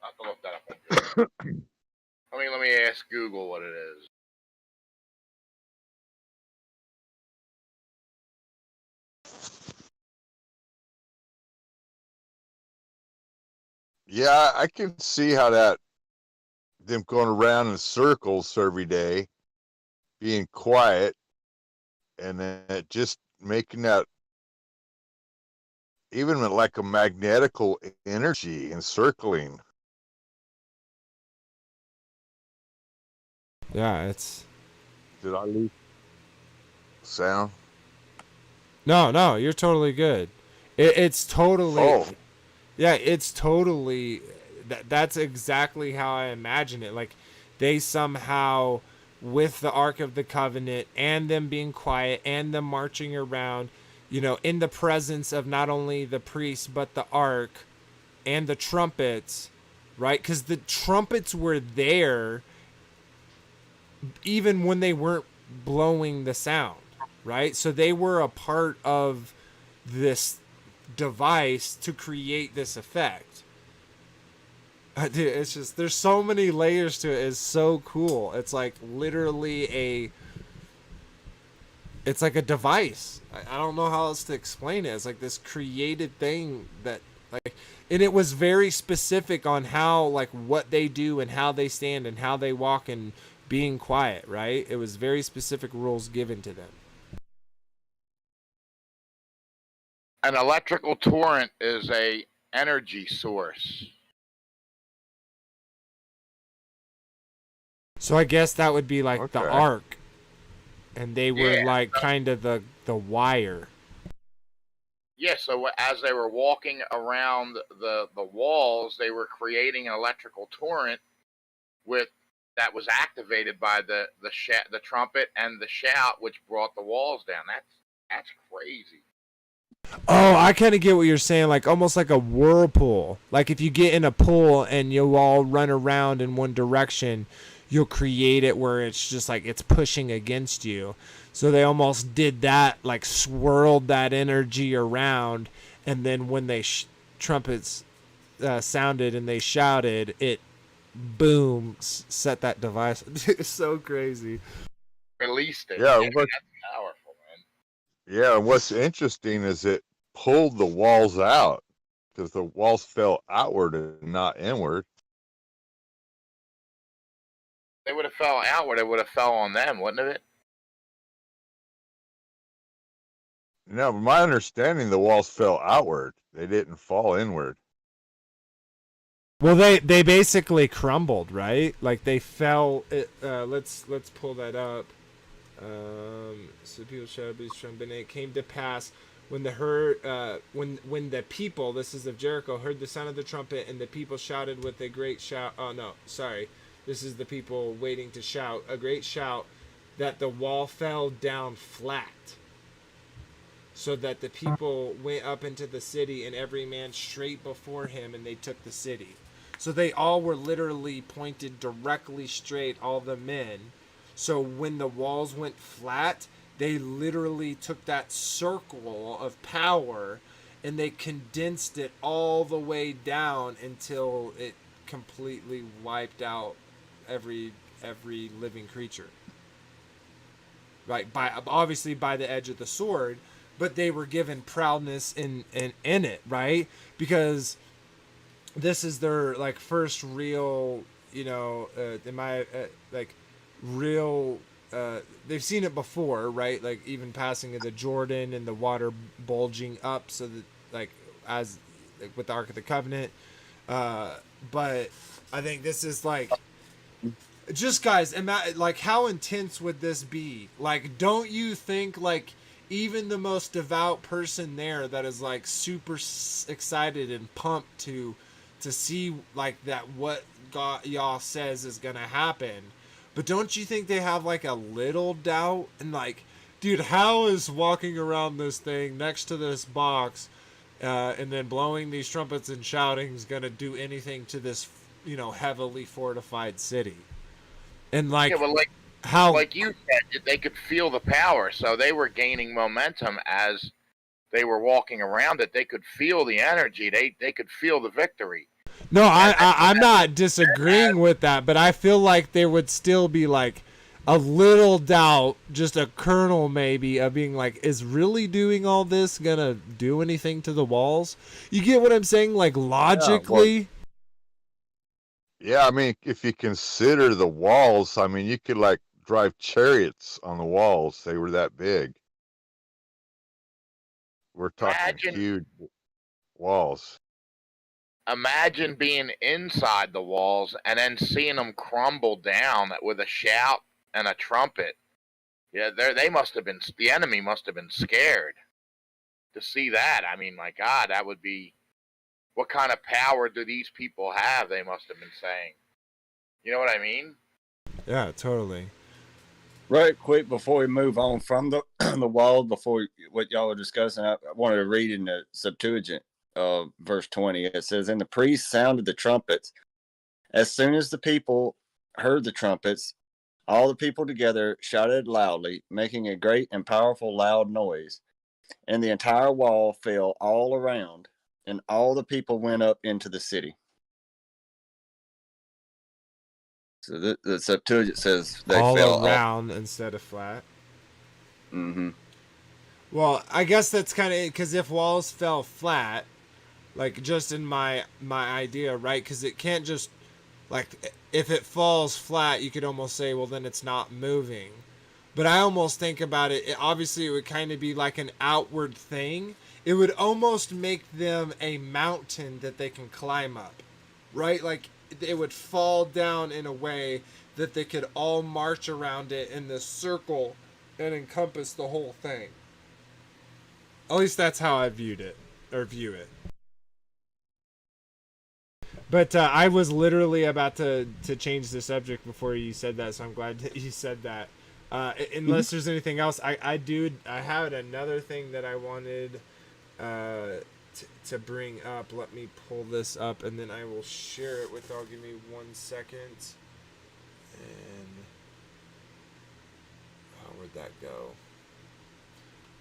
have to look that up. Let me ask Google what it is. Yeah, I can see how that, them going around in circles every day, being quiet, and then just making that, even with like a magnetical energy encircling. Yeah, it's. Did I lose sound? No, you're totally good. It's totally. Oh. Yeah, it's totally. That's exactly how I imagine it. Like, they somehow, with the Ark of the Covenant and them being quiet and them marching around, in the presence of not only the priests but the Ark and the trumpets, right? Because the trumpets were there even when they weren't blowing the sound, right? So they were a part of this device to create this effect. Dude, it's just, there's so many layers to it. It's so cool. It's like literally it's like a device. I don't know how else to explain it. It's like this created thing that like, and it was very specific on how, like, what they do and how they stand and how they walk and being quiet, right? It was very specific rules given to them. An electrical torrent is a energy source. So I guess that would be like the Okay. arc, and they were Yeah. like kind of the wire. Yeah, so as they were walking around the walls, they were creating an electrical torrent with that was activated by the trumpet and the shout, which brought the walls down. That's crazy. Oh, I kind of get what you're saying, like almost like a whirlpool. Like if you get in a pool and you all run around in one direction, you'll create it where it's just like it's pushing against you. So they almost did that, like swirled that energy around, and then when they trumpets sounded and they shouted, it boom set that device. It's so crazy. Released it. Yeah, That's powerful, man. Yeah, and what's interesting is it pulled the walls out because the walls fell outward and not inward. They would have fell outward. It would have fell on them, wouldn't it? No, from my understanding, the walls fell outward. They didn't fall inward. Well, they basically crumbled, right? Like they fell. Let's pull that up. So people shouted, "Be strong!" But it came to pass when when the people, this is of Jericho, heard the sound of the trumpet, and the people shouted with a great shout. Oh no, sorry, this is the people waiting to shout a great shout, that the wall fell down flat. So that the people went up into the city, and every man straight before him, and they took the city. So they all were literally pointed directly straight, all the men. So when the walls went flat, they literally took that circle of power and they condensed it all the way down until it completely wiped out every living creature. Right, obviously by the edge of the sword, but they were given proudness in it, right? Because this is their like first real, real. They've seen it before, right? Like even passing of the Jordan and the water bulging up, so that like as like, with the Ark of the Covenant. But I think this is like, just guys, like how intense would this be? Like, don't you think like even the most devout person there that is like super excited and pumped to see like that what God y'all says is gonna happen, but don't you think they have like a little doubt? And like, dude, how is walking around this thing next to this box and then blowing these trumpets and shouting is gonna do anything to this heavily fortified city? And like, Yeah, well, how, like you said, they could feel the power, so they were gaining momentum as they were walking around it. They could feel the energy. They could feel the victory. no, I'm not disagreeing with that, but I feel like there would still be like a little doubt, just a kernel maybe, of being like, is really doing all this gonna do anything to the walls? You get what I'm saying? Like logically. Yeah, I mean, if you consider the walls, I mean, you could like drive chariots on the walls. They were that big. We're talking huge walls. Imagine being inside the walls and then seeing them crumble down with a shout and a trumpet. Yeah, they must have been. The enemy must have been scared to see that. I mean, my God, that would be. What kind of power do these people have? They must have been saying. You know what I mean? Yeah, totally. Right quick before we move on from the the wall, before what y'all were discussing, I wanted to read in the Septuagint, verse 20. It says, "And the priest sounded the trumpets. As soon as the people heard the trumpets, all the people together shouted loudly, making a great and powerful loud noise. And the entire wall fell all around, and all the people went up into the city." So the Septuagint says they all fell around instead of flat. Mm-hmm. Well, I guess that's kind of because if walls fell flat, like just in my idea, right? Because it can't just like if it falls flat, you could almost say, well, then it's not moving. But I almost think about it. Obviously, it would kind of be like an outward thing. It would almost make them a mountain that they can climb up, right? Like it would fall down in a way that they could all march around it in this circle and encompass the whole thing. At least that's how I viewed it or view it. But I was literally about to change the subject before you said that, so I'm glad that you said that. Unless there's anything else, I had another thing that I wanted to bring up. Let me pull this up, and then I will share it with y'all. Give me 1 second. And where'd that go?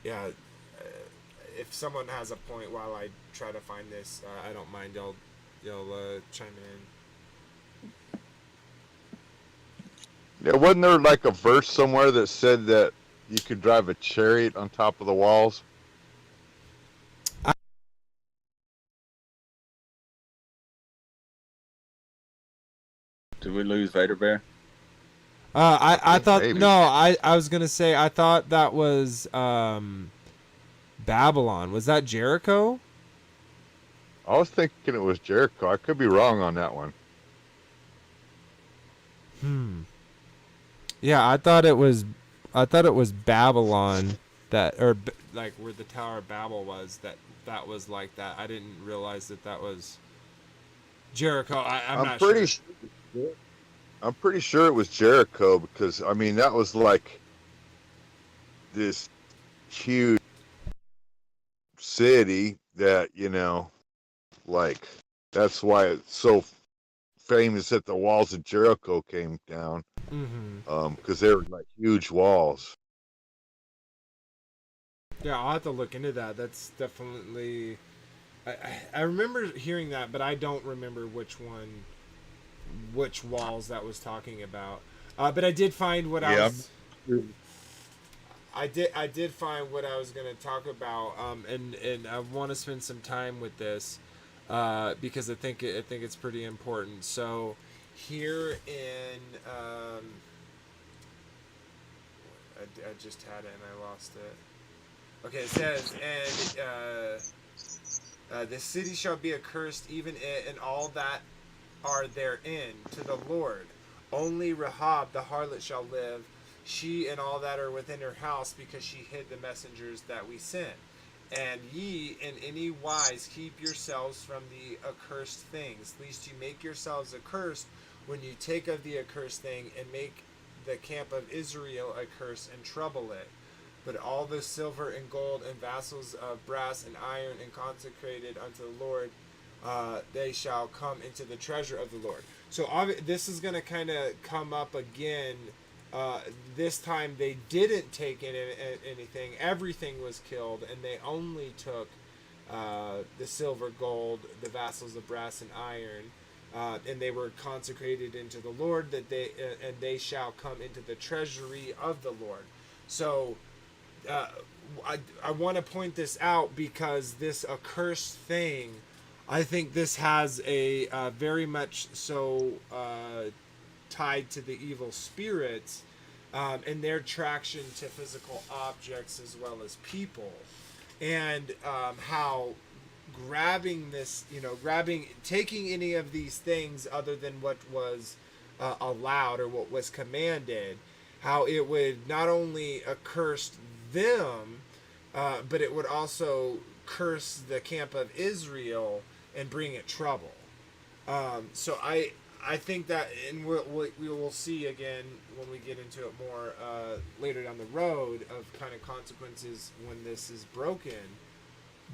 Yeah. If someone has a point while I try to find this, I don't mind. Y'all chime in. Yeah, wasn't there like a verse somewhere that said that you could drive a chariot on top of the walls? Did we lose Vader Bear? I thought maybe. no. I was gonna say I thought that was Babylon. Was that Jericho? I was thinking it was Jericho. I could be wrong on that one. Yeah, I thought it was Babylon that like where the Tower of Babel was. That was like that. I didn't realize that was Jericho. I'm not pretty sure. I'm pretty sure it was Jericho because I mean that was like this huge city that like that's why it's so famous that the walls of Jericho came down. Because they were like huge walls. Yeah, I'll have to look into that. That's definitely. I remember hearing that, but I don't remember which walls that was talking about. But I did find what I was. I did find what I was going to talk about, and I want to spend some time with this because I think it's pretty important. So here in I just had it and I lost it. Okay, it says, and the city shall be accursed, even it and all that are therein, to the Lord. Only Rahab the harlot shall live, she and all that are within her house, because she hid the messengers that we sent. And ye in any wise keep yourselves from the accursed things, lest you make yourselves accursed when you take of the accursed thing, and make the camp of Israel accursed and trouble it. But all the silver and gold and vessels of brass and iron and consecrated unto the Lord, they shall come into the treasure of the Lord. So this is going to kind of come up again. This time they didn't take anything. Everything was killed, and they only took the silver, gold, the vessels of brass and iron. And they were consecrated into the Lord, and they shall come into the treasury of the Lord. So I want to point this out because this accursed thing, I think this has a very much so tied to the evil spirits and their traction to physical objects as well as people, and how taking any of these things other than what was allowed or what was commanded, how it would not only accurse them, but it would also curse the camp of Israel and bring it trouble. So I think that, and we will see again when we get into it more later down the road, of kind of consequences when this is broken.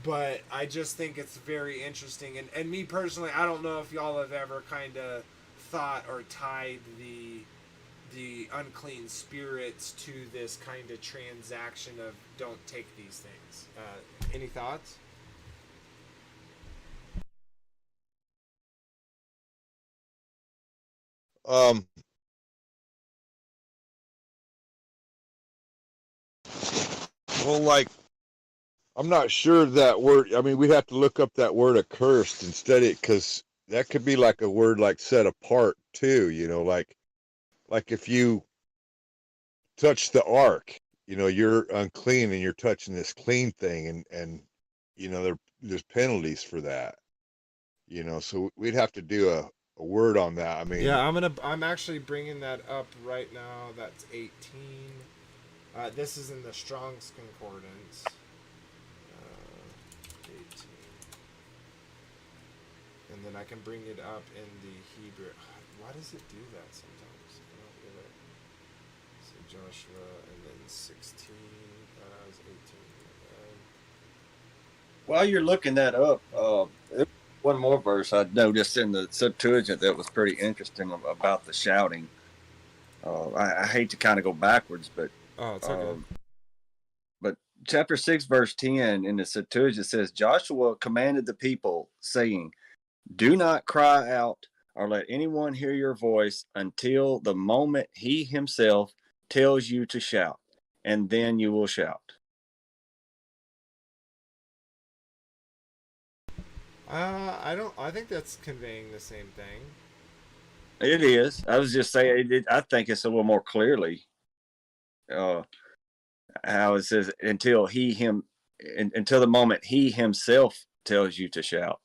But I just think it's very interesting, and me personally, I don't know if y'all have ever kind of thought or tied the unclean spirits to this kind of transaction of don't take these things. Any thoughts? Um, Well, like, I'm not sure that word. I mean, we'd have to look up that word accursed instead, because that could be like a word like set apart too. Like if you touch the ark, you're unclean and you're touching this clean thing, and there's penalties for that. So we'd have to do a word on that. I mean, Yeah, I'm actually bringing that up right now. That's 18. This is in the Strong's Concordance. 18. And then I can bring it up in the Hebrew. Why does it do that sometimes? I don't get it. So Joshua, and then 16. It's 18. While you're looking that up, one more verse I noticed in the Septuagint that was pretty interesting about the shouting. I hate to kind of go backwards, but Oh, it's okay. but chapter 6, verse 10 in the Septuagint says, Joshua commanded the people, saying, do not cry out or let anyone hear your voice until the moment he himself tells you to shout, and then you will shout. I think that's conveying the same thing. It is. I was just saying, I think it's a little more clearly how it says until the moment he himself tells you to shout.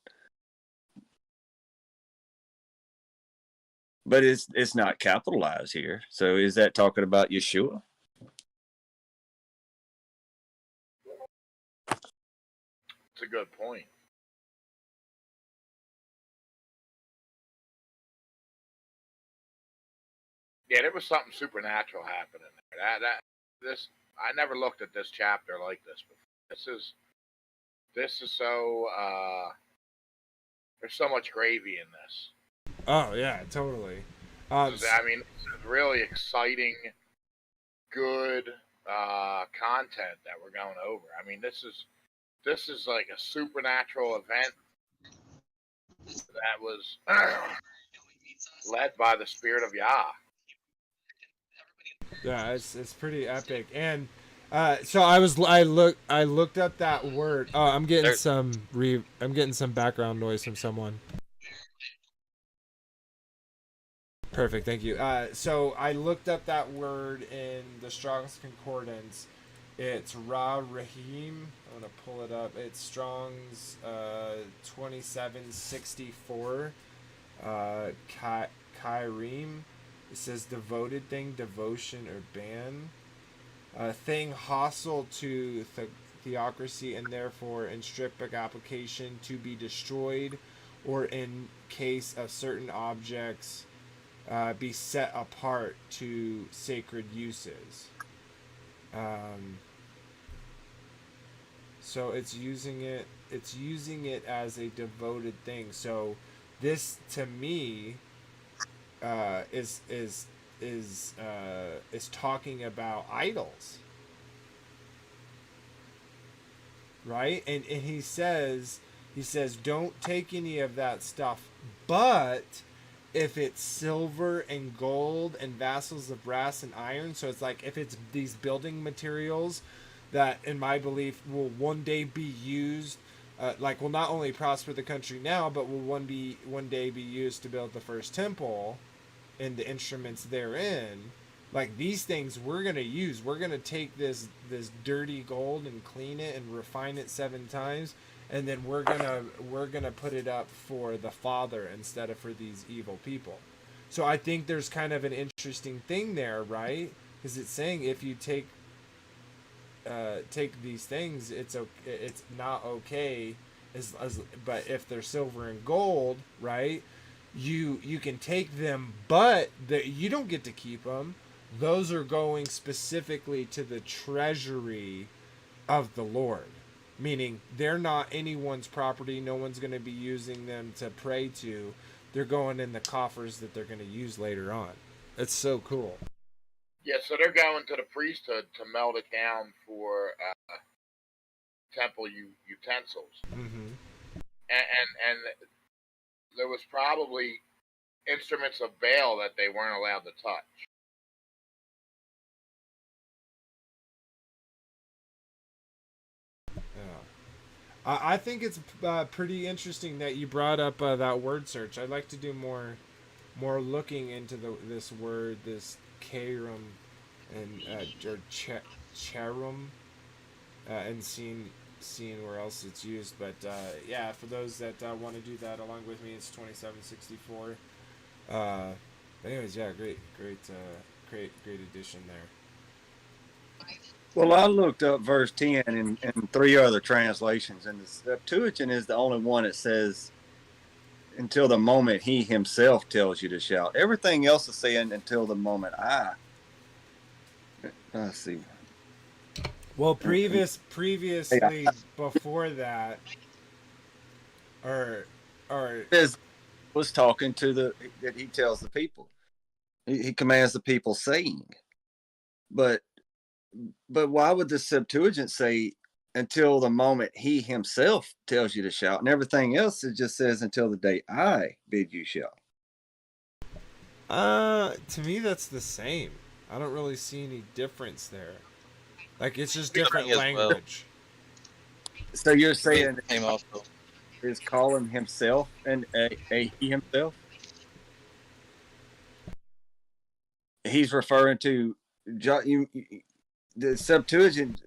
But it's not capitalized here. So is that talking about Yeshua? It's a good point. Yeah, there was something supernatural happening there. I never looked at this chapter like this before. This is so there's so much gravy in this. Oh yeah, totally. This is really exciting, good content that we're going over. I mean, this is like a supernatural event that was led by the Spirit of Yah. Yeah, it's pretty epic. And so I looked up that word. Oh, I'm getting some background noise from someone. Perfect, thank you. So I looked up that word in the Strong's Concordance. It's Rahim. I'm gonna pull it up. It's Strong's 2764. Kairim. It says devoted thing, devotion, or ban. Thing hostile to theocracy and therefore in strict application to be destroyed, or in case of certain objects be set apart to sacred uses. So it's using it as a devoted thing. So this to me is talking about idols, right? And he says don't take any of that stuff, but if it's silver and gold and vassals of brass and iron, so it's like if it's these building materials that in my belief will one day be used, will not only prosper the country now, but will one day be used to build the first temple and the instruments therein. Like these things we're gonna use. We're gonna take this dirty gold and clean it and refine it 7 times, and then we're gonna put it up for the Father instead of for these evil people. So I think there's kind of an interesting thing there, right? Because it's saying if you take these things, it's not okay, but if they're silver and gold, right? You can take them, but you don't get to keep them. Those are going specifically to the treasury of the Lord, meaning they're not anyone's property. No one's going to be using them to pray to. They're going in the coffers that they're going to use later on. It's so cool. Yeah, so they're going to the priesthood to melt it down for temple utensils. Mm-hmm. And there was probably instruments of Baal that they weren't allowed to touch. I think it's pretty interesting that you brought up that word search. I'd like to do more looking into this word, this karum, and or charum, and seeing where else it's used. But yeah, for those that want to do that along with me, it's 2764. Anyways, yeah, great addition there. Well, I looked up verse 10 in three other translations, and the Septuagint is the only one that says until the moment he himself tells you to shout. Everything else is saying until the moment I. Let's see. Well, previously before that, or was talking to that he tells the people. He commands the people saying. But why would the Septuagint say until the moment he himself tells you to shout, and everything else it just says until the day I bid you shout? To me that's the same. I don't really see any difference there. Like it's just different language. Well. So you're saying Same also. is calling himself and a he himself? He's referring to the Septuagint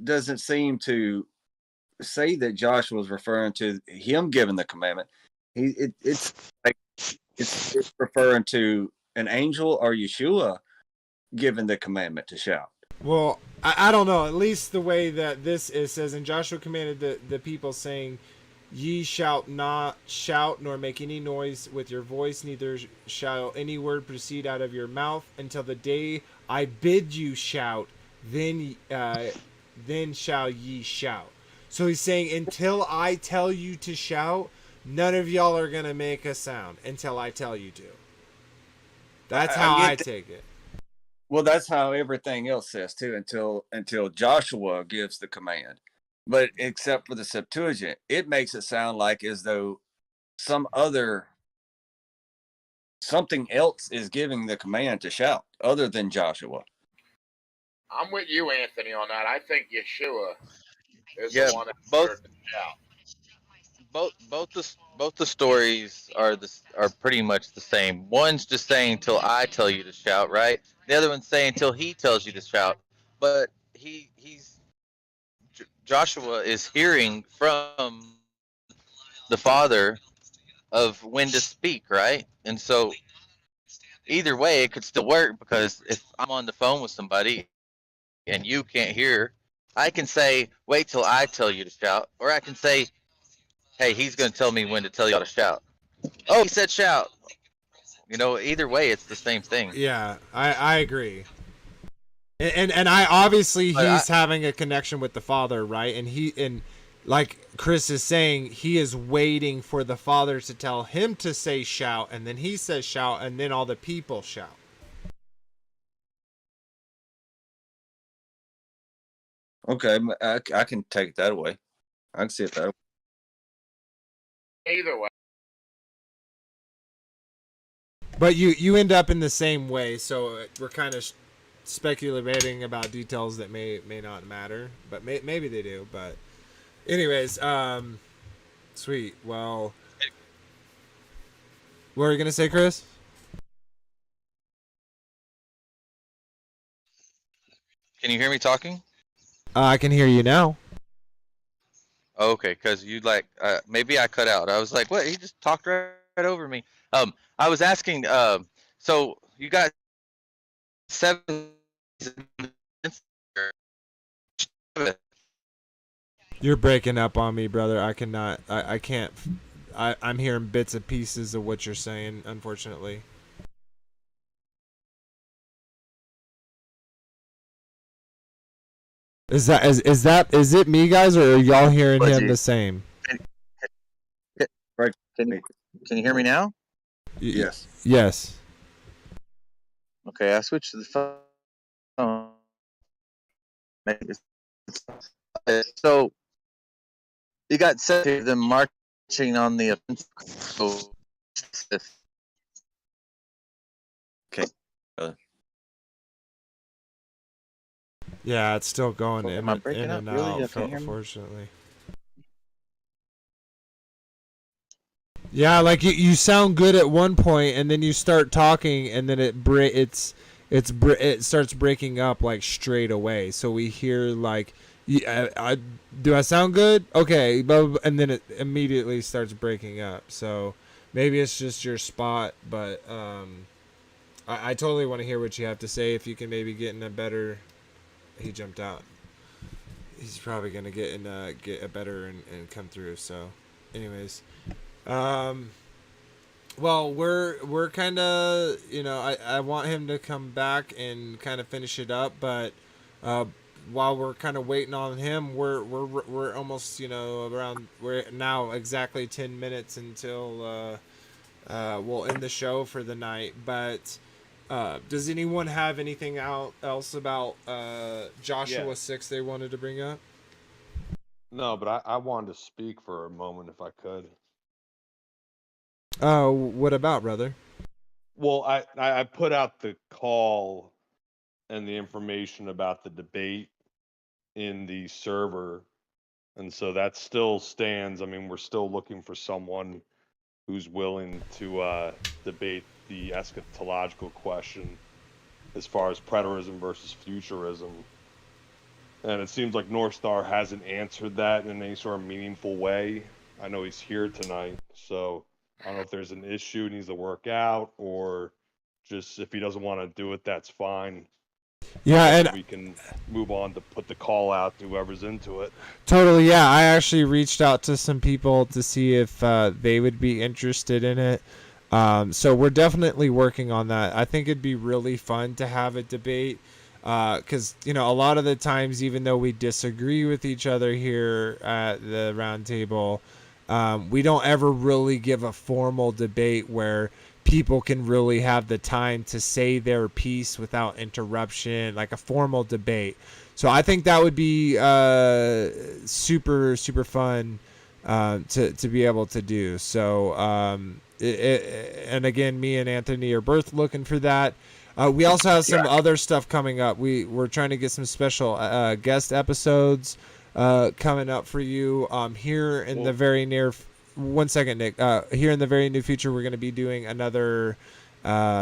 doesn't seem to say that Joshua was referring to him giving the commandment. It's like it's referring to an angel or Yeshua giving the commandment to shout. Well, I don't know. At least the way that this is says, and Joshua commanded the people, saying, "Ye shall not shout nor make any noise with your voice, neither shall any word proceed out of your mouth until the day I bid you shout. Then shall ye shout." So he's saying, until I tell you to shout, none of y'all are gonna make a sound until I tell you to. That's how I take it. Well, that's how everything else says too, until Joshua gives the command. But except for the Septuagint, it makes it sound like as though something else is giving the command to shout other than Joshua. I'm with you, Anthony, on that. I think Yeshua is Yeah, the one that deserves to shout. Both the stories are pretty much the same. One's just saying till I tell you to shout, right? The other one's saying till he tells you to shout. But Joshua is hearing from the Father of when to speak, right? And so either way, it could still work because if I'm on the phone with somebody and you can't hear, I can say, wait till I tell you to shout. Or I can say, hey, he's going to tell me when to tell y'all to shout. Oh, he said shout. Either way, it's the same thing. Yeah, I agree. And I obviously he's having a connection with the Father, right? And like Chris is saying, he is waiting for the Father to tell him to say shout, and then he says shout, and then all the people shout. Okay, I can take that away. I can see it that way. Either way. But you end up in the same way, so we're kind of speculating about details that may not matter, but maybe they do. But anyways, sweet. Well, what were you gonna say, Chris? Can you hear me talking? I can hear you now. Okay, because maybe I cut out. I was like, what? He just talked right over me. I was asking. So you got 7. You're breaking up on me, brother. I cannot. I can't. I'm hearing bits and pieces of what you're saying, unfortunately. Is it me, guys, or are y'all hearing him the same? Right. Can you hear me now? Yes. Yes. Okay, I switched to the phone. So you got them marching on the offensive. Okay. Yeah, it's still going Am I breaking in up? and Really? out, You can't hear me? unfortunately. Yeah, like you sound good at one point, and then you start talking, and then it starts breaking up like straight away. So we hear like, do I sound good? Okay, and then it immediately starts breaking up. So maybe it's just your spot, but I totally want to hear what you have to say. If you can maybe get in a better, he jumped out. He's probably gonna get a better and come through. So, anyways. Well, we're kind of, I want him to come back and kind of finish it up, but while we're kind of waiting on him, we're almost, around, we're now exactly 10 minutes until we'll end the show for the night. But does anyone have anything else about Joshua 6 they wanted to bring up? No, but I wanted to speak for a moment if I could. Oh, what about, brother? Well, I put out the call and the information about the debate in the server, and so that still stands. I mean, we're still looking for someone who's willing to debate the eschatological question as far as preterism versus futurism. And it seems like North Star hasn't answered that in any sort of meaningful way. I know he's here tonight, so I don't know if there's an issue he needs to work out, or just if he doesn't want to do it, that's fine. Yeah, and we can move on to put the call out to whoever's into it. totally. Yeah, I actually reached out to some people to see if they would be interested in it. So we're definitely working on that. I think it'd be really fun to have a debate. Because, a lot of the times, even though we disagree with each other here at the round table, we don't ever really give a formal debate where people can really have the time to say their piece without interruption, like a formal debate. So I think that would be super, super fun to be able to do. So, and again, me and Anthony are both looking for that. We also have some other stuff coming up. We're trying to get some special guest episodes coming up for you here in the very near. One second, Nick. Here in the very near future, we're going to be doing another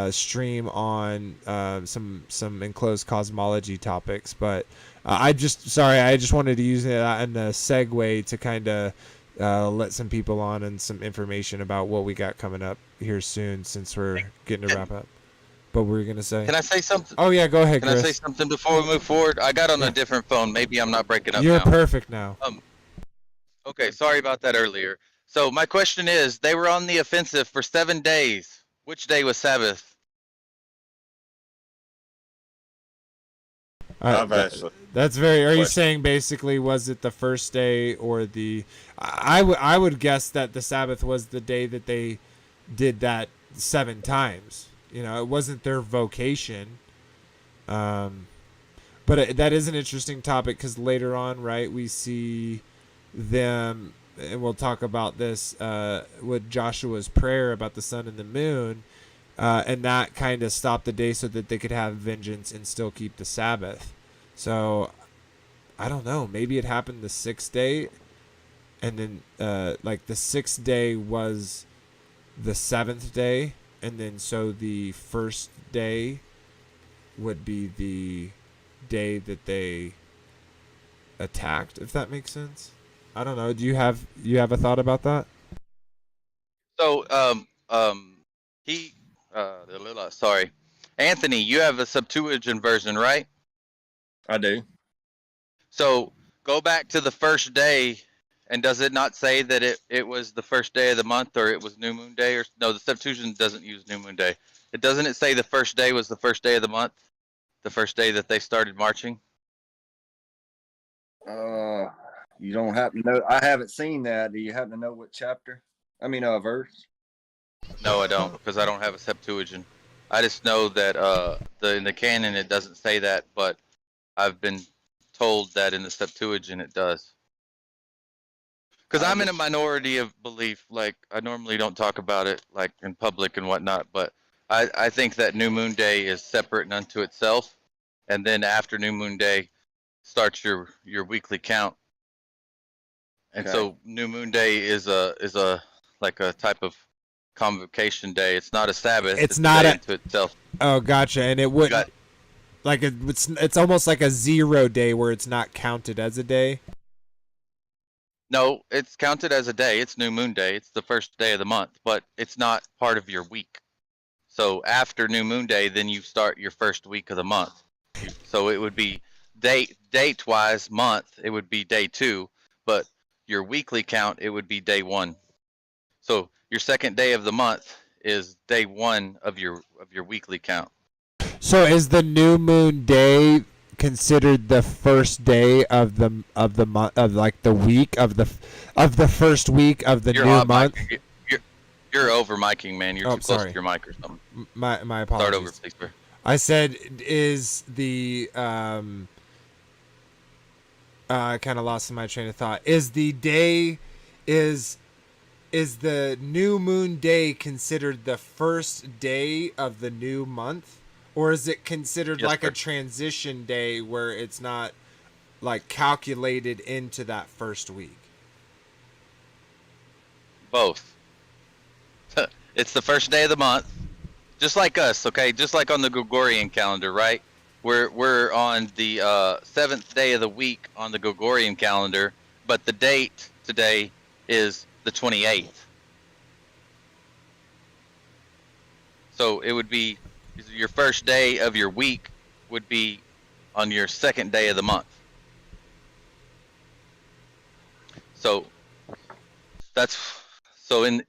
stream on some enclosed cosmology topics. But I just wanted to use that in a segue to kind of let some people on and some information about what we got coming up here soon, since we're getting to wrap up. But we're going to say... Can I say something? Oh, yeah, go ahead, Chris. Can I say something before we move forward? I got on a different phone. Maybe I'm not breaking up You're now. perfect now. Okay, sorry about that earlier. So my question is, they were on the offensive for 7 days. Which day was Sabbath? That's very... Are you saying basically, was it the first day or the... I would guess that the Sabbath was the day that they did that 7 times. It wasn't their vocation. But that is an interesting topic, because later on, right, we see them, and we'll talk about this with Joshua's prayer about the sun and the moon, and that kind of stopped the day so that they could have vengeance and still keep the Sabbath. So, I don't know. Maybe it happened the 6th day, and then like the 6th day was the 7th day. And then so the first day would be the day that they attacked, if that makes sense. I don't know. Do you have a thought about that? So sorry, Anthony, you have a Septuagint version, right? I do. So go back to the first day. And does it not say that it was the first day of the month, or it was New Moon Day? Or no, the Septuagint doesn't use New Moon Day. Doesn't it say the first day was the first day of the month, the first day that they started marching? You don't happen to know? I haven't seen that. Do you happen to know what chapter? I mean, verse. No, I don't, because I don't have a Septuagint. I just know that in the canon it doesn't say that, but I've been told that in the Septuagint it does. Because I'm in a minority of belief. Like, I normally don't talk about it like in public and whatnot, but I think that New Moon Day is separate and unto itself, and then after New Moon Day starts your weekly count. And so New Moon Day is a like a type of convocation day. It's not a Sabbath. It's a not day a- unto itself. Oh, gotcha. And it You wouldn't got like it's almost like a 0 day where it's not counted as a day. no. It's counted as a day. It's New Moon Day. It's the first day of the month, but it's not part of your week. So after New Moon Day, then you start your first week of the month. So it would be date wise month. It would be day 2, but your weekly count it would be day 1. So your second day of the month is day 1 of your weekly count. So is the new moon day considered the first day of the month of like the week of the first week of the You're new hot month? mic- You're over micing, man. You're Oh, too close sorry. to your mic or something. My Start apologies. over, please, sir. I said is the I kind of lost my train of thought. Is the day is the new moon day considered the first day of the new month, or is it considered Yes, like sir. a transition day where it's not like calculated into that first week? Both. It's the first day of the month, just like us, okay? Just like on the Gregorian calendar, right? We're on the 7th day of the week on the Gregorian calendar, but the date today is the 28th. So it would be your first day of your week would be on your second day of the month. So that's so in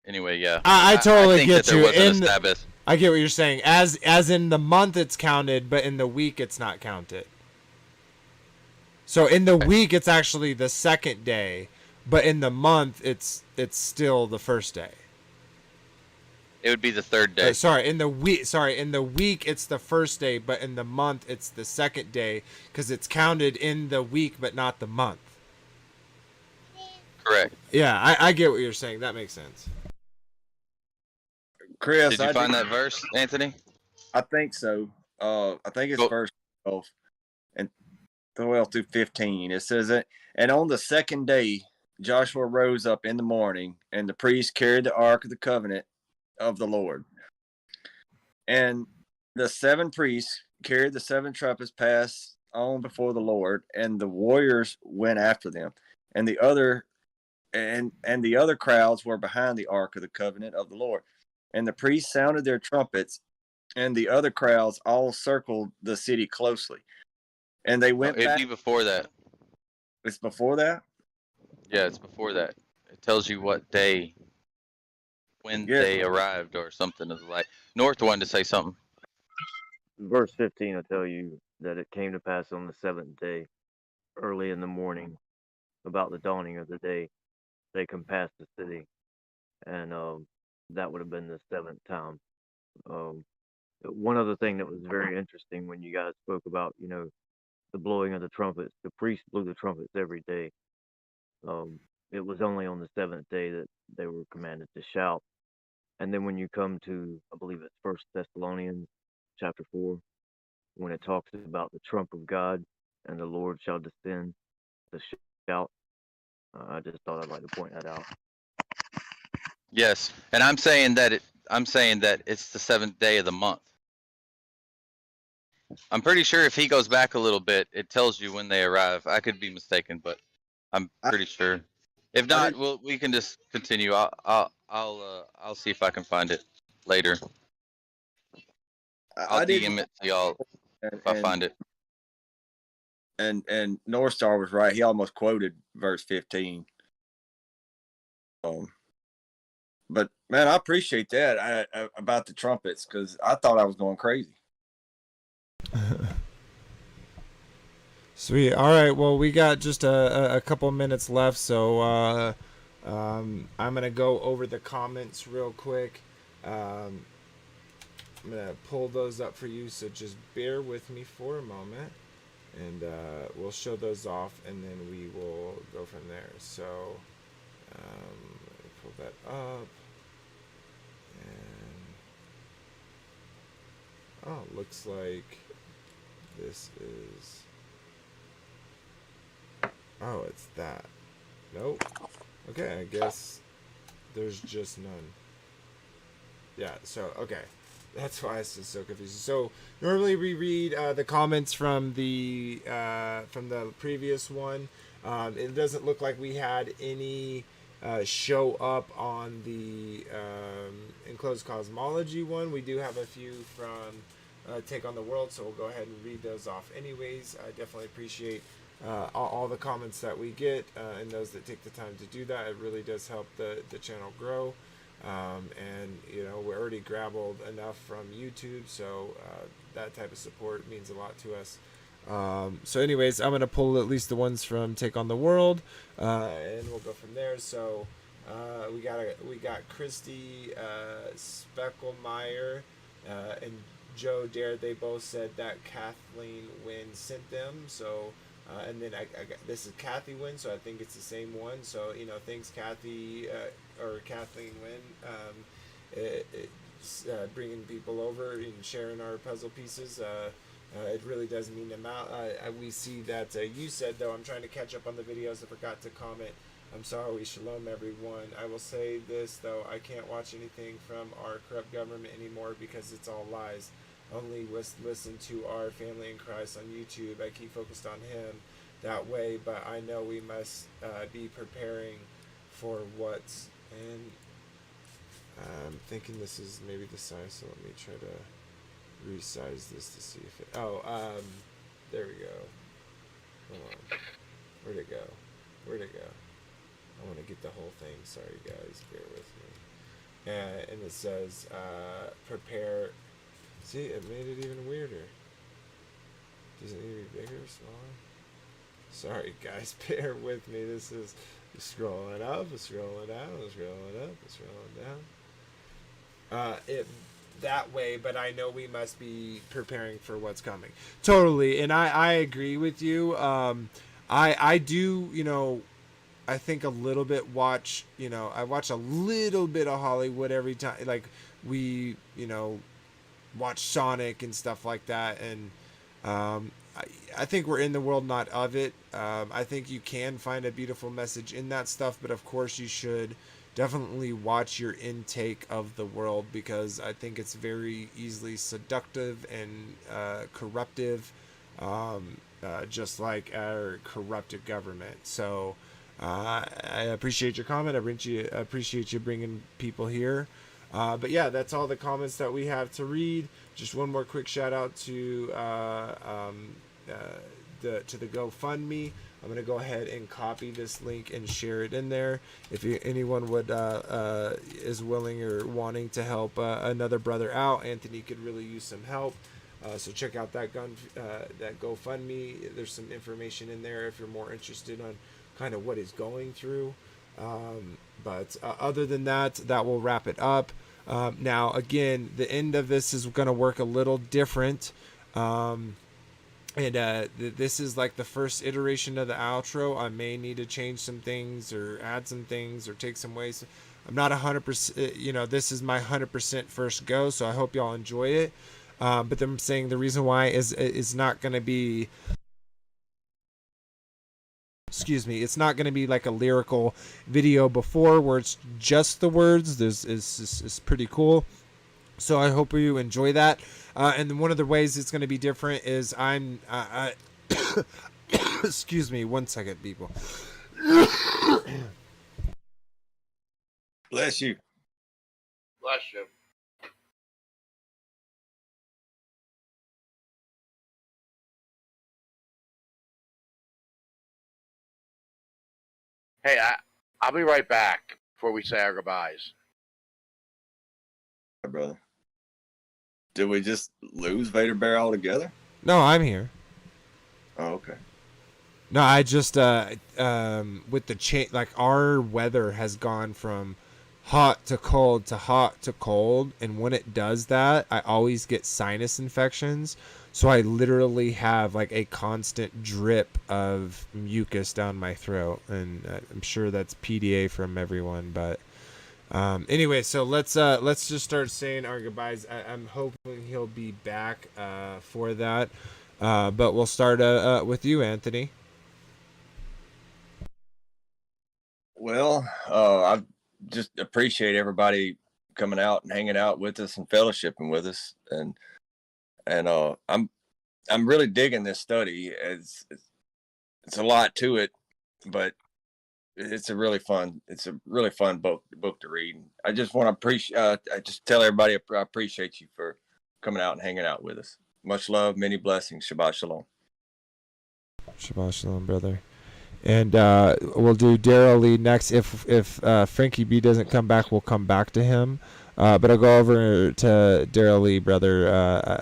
anyway, yeah. I totally think get that there you. wasn't In a Sabbath. I get what you're saying. As in the month it's counted, but in the week it's not counted. So in the week it's actually the second day, but in the month it's still the first day. It would be the third day. In the week it's the first day, but in the month it's the second day because it's counted in the week but not the month. Correct. Yeah, I get what you're saying. That makes sense. Chris, Did you find that verse, Anthony? I think so. I think it's Go- verse 12 and 12 through 15. It says it, and on the second day, Joshua rose up in the morning, and the priests carried the ark of the covenant of the Lord. And the 7 priests carried the 7 trumpets, passed on before the Lord, and the warriors went after them. And the other crowds were behind the ark of the covenant of the Lord. And the priests sounded their trumpets, and the other crowds all circled the city closely. And they went It'd back. be before that. It's before that? Yeah, it's before that. It tells you what day, when Yeah. they arrived or something of the like. North wanted to say something. Verse 15 will tell you that it came to pass on the 7th day, early in the morning, about the dawning of the day, they compassed the city, and that would have been the 7th time. One other thing that was very interesting when you guys spoke about, the blowing of the trumpets, the priests blew the trumpets every day. It was only on the 7th day that they were commanded to shout. And then when you come to, I believe it's 1 Thessalonians chapter 4, when it talks about the trump of God and the Lord shall descend to shout, I just thought I'd like to point that out. Yes, and I'm saying that it's the 7th day of the month. I'm pretty sure if he goes back a little bit, it tells you when they arrive. I could be mistaken, but I'm pretty sure. If not, we can just continue. I'll see if I can find it later. I'll DM it to y'all if I find it. And North Star was right. He almost quoted verse 15. But man, I appreciate that about the trumpets, because I thought I was going crazy. Sweet. All right. Well, we got just a couple minutes left, so I'm gonna go over the comments real quick. I'm gonna pull those up for you, so just bear with me for a moment, and we'll show those off, and then we will go from there. So pull that up, and looks like this is. Oh, it's that. Nope. Okay, I guess There's just none. Yeah, so, okay. That's why it's just so confusing. So, normally we read the comments from the previous one. It doesn't look like we had any show up on the enclosed cosmology one. We do have a few from Take on the World, so we'll go ahead and read those off anyways. I definitely appreciate all the comments that we get and those that take the time to do that. It really does help the channel grow. And you know, we're already grabbled enough from YouTube, so that type of support means a lot to us. So anyways, I'm gonna pull at least the ones from Take on the World, and we'll go from there. So we got Christy Speckelmeyer and Joe Dare. They both said that Kathleen Wynn sent them. So and then I got, this is Kathy Wynn, so I think it's the same one. So you know, thanks Kathy or Kathleen Wynn, bringing people over and sharing our puzzle pieces. It really does mean them out. We see that you said, though, I'm trying to catch up on the videos. I forgot to comment. I'm sorry. Shalom, everyone. I will say this, though. I can't watch anything from our corrupt government anymore because it's all lies. Only listen to our family in Christ on YouTube. I keep focused on him that way, but I know we must be preparing for what's in. I'm thinking this is maybe the size, so let me try to resize this to see if it. There we go. Hold on. Where'd it go? Where'd it go? I want to get the whole thing. Sorry, guys. Bear with me. And it says, prepare. See, it made it even weirder. Does it need to be bigger or smaller? Sorry, guys. Bear with me. This is scrolling up, scrolling down, scrolling up, scrolling down. It that way, but I know we must be preparing for what's coming. Totally, and I agree with you. I do, you know, I think a little bit watch, you know, I watch a little bit of Hollywood every time, like we, you know, watch Sonic and stuff like that, and I think we're in the world, not of it. I think you can find a beautiful message in that stuff, but of course you should definitely watch your intake of the world, because I think it's very easily seductive and corruptive, just like our corrupted government. So I appreciate your comment. I appreciate you bringing people here. But yeah, that's all the comments that we have to read. Just one more quick shout out to the GoFundMe. I'm gonna go ahead and copy this link and share it in there. If anyone would is willing or wanting to help another brother out, Anthony could really use some help. So check out that GoFundMe. There's some information in there if you're more interested on kind of what he's going through. But other than that, that will wrap it up. Now, again, the end of this is going to work a little different. This is like the first iteration of the outro. I may need to change some things or add some things or take some ways. I'm not 100%, you know, this is my 100% first go, so I hope y'all enjoy it. But I'm saying the reason why is not going to be, excuse me, it's not going to be like a lyrical video before where it's just the words. This is pretty cool. So I hope you enjoy that. And then one of the ways it's going to be different is excuse me, one second, people. Bless you. Bless you. Hey, I'll be right back before we say our goodbyes. Brother. Did we just lose Vader Bear altogether? No, I'm here. Oh, okay. No, I just with the change, like our weather has gone from hot to cold to hot to cold, and when it does that, I always get sinus infections. So I literally have like a constant drip of mucus down my throat, and I'm sure that's PDA from everyone. But anyway, so let's just start saying our goodbyes. I'm hoping he'll be back for that. But we'll start with you, Anthony. Well, just appreciate everybody coming out and hanging out with us and fellowshipping with us. And I'm really digging this study. It's a lot to it, but it's a really fun book to read. I just want to appreciate. I just tell everybody I appreciate you for coming out and hanging out with us. Much love, many blessings. Shabbat shalom. Shabbat shalom, brother. And we'll do Daryl Lee next. If Frankie B doesn't come back, we'll come back to him. But I'll go over to Daryl Lee, brother.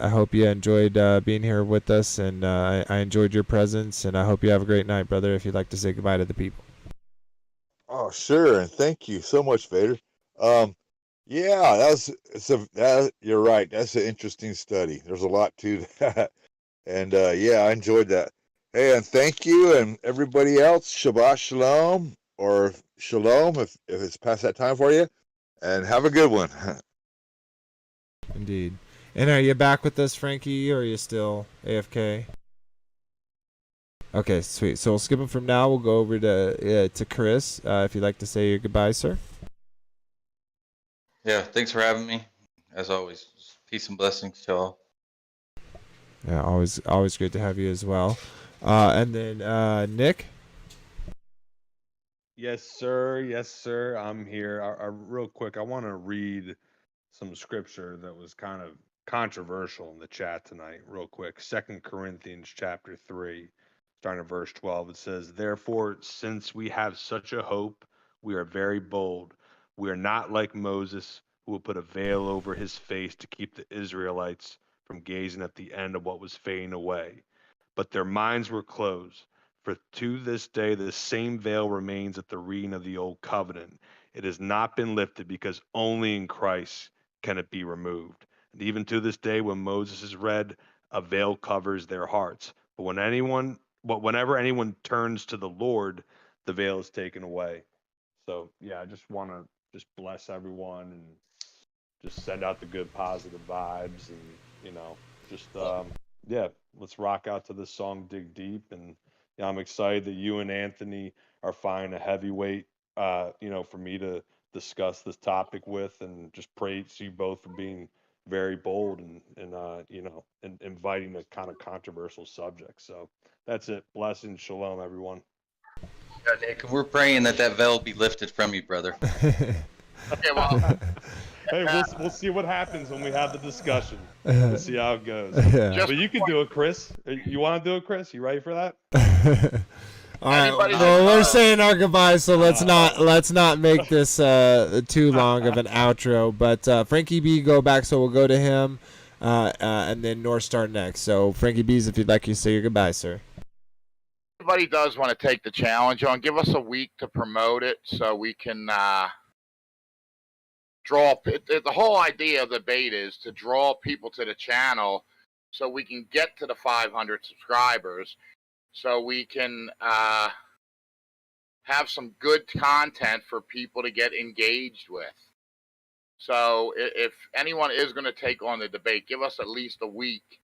I hope you enjoyed being here with us, and I enjoyed your presence, and I hope you have a great night, brother. If you'd like to say goodbye to the people. Oh, sure, and thank you so much, Vader. Yeah, you're right. That's an interesting study. There's a lot to that, and yeah, I enjoyed that. Hey, and thank you, and everybody else. Shabbat shalom, or shalom if it's past that time for you, and have a good one. Indeed. And are you back with us, Frankie, or are you still AFK? Okay, sweet. So we'll skip him from now. We'll go over to Chris. If you'd like to say your goodbye, sir. Yeah, thanks for having me. As always, peace and blessings to all. Yeah, always great to have you as well. And then Nick. Yes, sir. Yes, sir. I'm here. Real quick, I want to read some scripture that was kind of controversial in the chat tonight. Real quick, 2 Corinthians chapter 3. Starting at verse 12, it says, "Therefore, since we have such a hope, we are very bold. We are not like Moses, who will put a veil over his face to keep the Israelites from gazing at the end of what was fading away. But their minds were closed. For to this day, the same veil remains at the reading of the old covenant. It has not been lifted because only in Christ can it be removed. And even to this day, when Moses is read, a veil covers their hearts. But whenever anyone turns to the Lord, the veil is taken away." So yeah, I just want to just bless everyone and just send out the good positive vibes, and just yeah, let's rock out to this song, Dig Deep. And yeah, I'm excited that you and Anthony are finding a heavyweight for me to discuss this topic with, and just praise you both for being very bold and inviting a kind of controversial subject. So that's it. Blessings, shalom, everyone. Yeah, Nick, and we're praying that veil be lifted from you, brother. Okay, well, Hey, we'll see what happens when we have the discussion. We'll see how it goes. Yeah. But you can do it, Chris. You want to do it, Chris? You ready for that? All right. Anybody Well, that- we're saying our goodbyes, so let's not make this too long of an outro. But Frankie B, go back, so we'll go to him, and then North Star next. So Frankie B's, if you'd like to say your goodbye, sir. Everybody does want to take the challenge on. Give us a week to promote it so we can draw. The whole idea of the debate is to draw people to the channel so we can get to the 500 subscribers, so we can have some good content for people to get engaged with. So if anyone is going to take on the debate, give us at least a week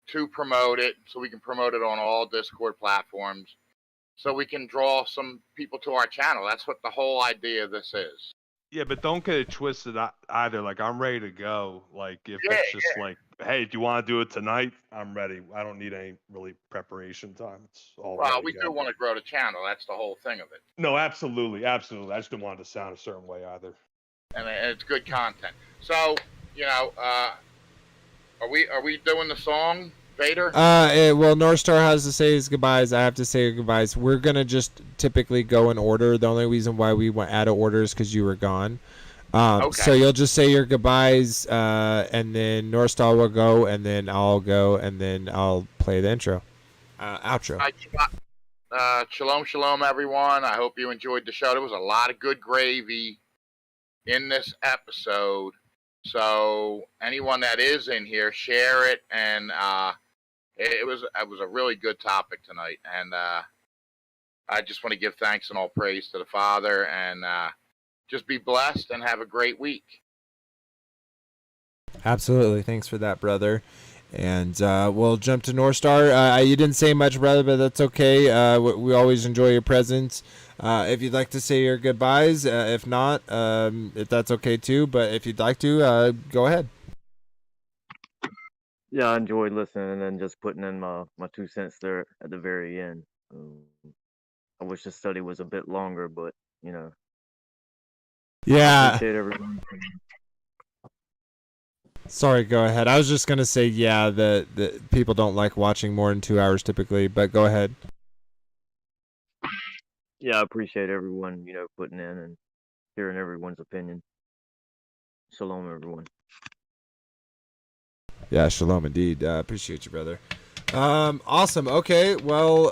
to promote it, so we can promote it on all Discord platforms, so we can draw some people to our channel. That's what the whole idea of this is. Yeah, but don't get it twisted either. Like, I'm ready to go. Like, if it's just like, hey, do you want to do it tonight? I'm ready. I don't need any really preparation time. It's all Well, we do want to grow the channel. That's the whole thing of it. No, absolutely. I just didn't want it to sound a certain way either. And it's good content. So, are we doing the song, Vader? Well, North Star has to say his goodbyes. I have to say goodbyes. We're gonna just typically go in order. The only reason why we went out of order is because you were gone. Okay. So you'll just say your goodbyes, and then North Star will go, and then I'll go, and then I'll play the outro. Shalom, shalom, everyone. I hope you enjoyed the show. There was a lot of good gravy in this episode. So anyone that is in here, share it. And it was a really good topic tonight. And I just want to give thanks and all praise to the Father. And just be blessed and have a great week. Absolutely. Thanks for that, brother. And we'll jump to North Star. You didn't say much, brother, but that's okay. We always enjoy your presence. If you'd like to say your goodbyes, if not, if that's okay too, but if you'd like to, go ahead. Yeah, I enjoyed listening and just putting in my 2 cents there at the very end. I wish the study was a bit longer, but you know, I Yeah. appreciate everyone. Sorry, go ahead. I was just gonna say, yeah, that people don't like watching more than 2 hours typically, but go ahead. Yeah, I appreciate everyone, putting in and hearing everyone's opinion. Shalom, everyone. Yeah, shalom indeed. Appreciate you, brother. Awesome. Okay. Well,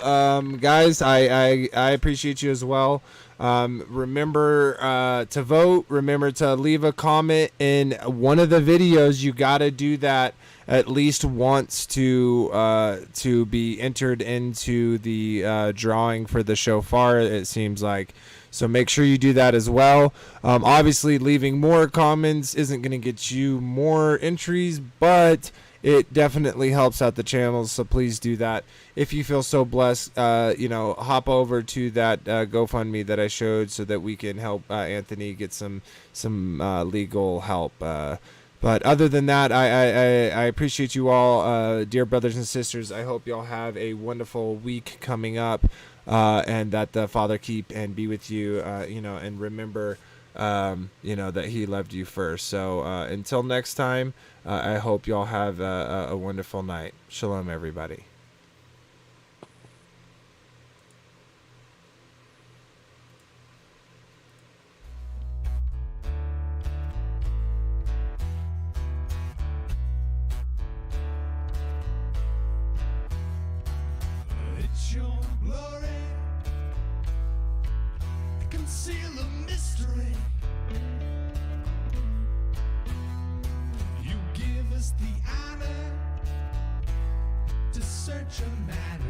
guys, I appreciate you as well. Remember to vote. Remember to leave a comment in one of the videos. You got to do that at least once to be entered into the drawing for the shofar. It seems like. So make sure you do that as well. Obviously, leaving more comments isn't going to get you more entries, but it definitely helps out the channels. So please do that. If you feel so blessed, hop over to that GoFundMe that I showed so that we can help Anthony get some legal help. But other than that, I appreciate you all, dear brothers and sisters. I hope y'all have a wonderful week coming up. And that the Father keep and be with you, and remember, that He loved you first. So until next time, I hope y'all have a wonderful night. Shalom, everybody. It's your glory, conceal the mystery. You give us the honor to search a matter.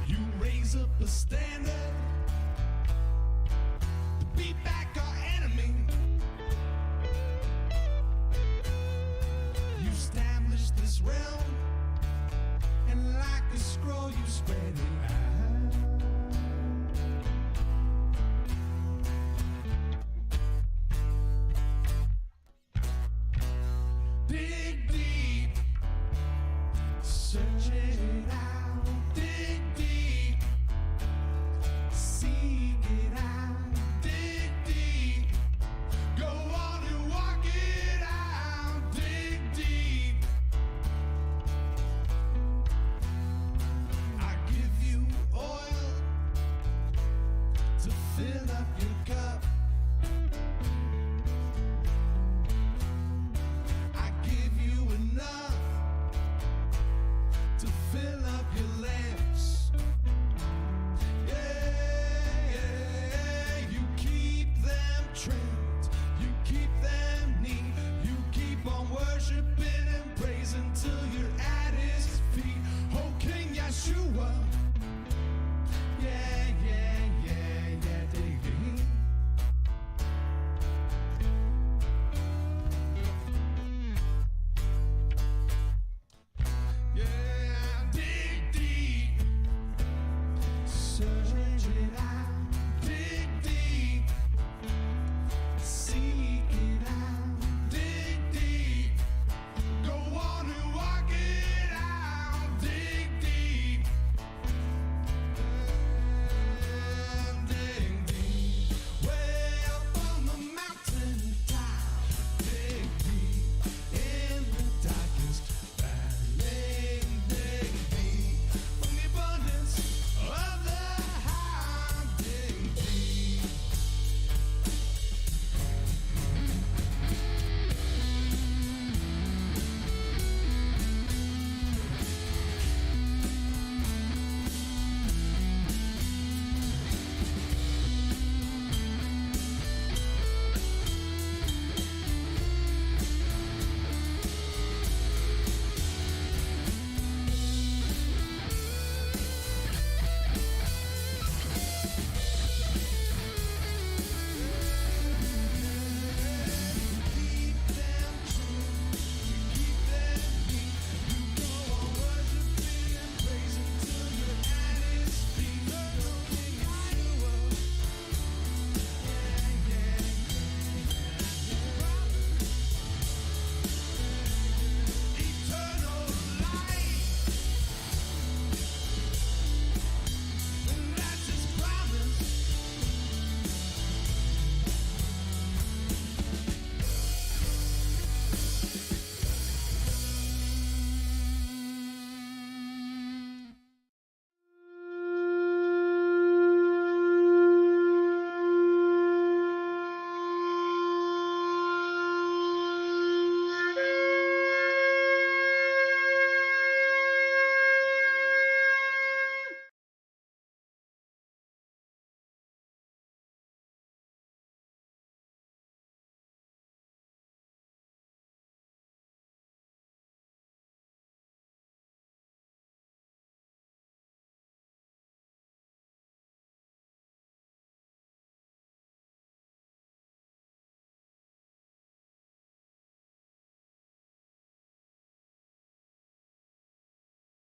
You raise up a standard to beat back our enemy. You establish this realm, and like a scroll you spread it out. Dig deep, search it out. Dig deep, seek it out. Dig deep, go on and walk it out. Dig deep, I give you oil to fill up your cup.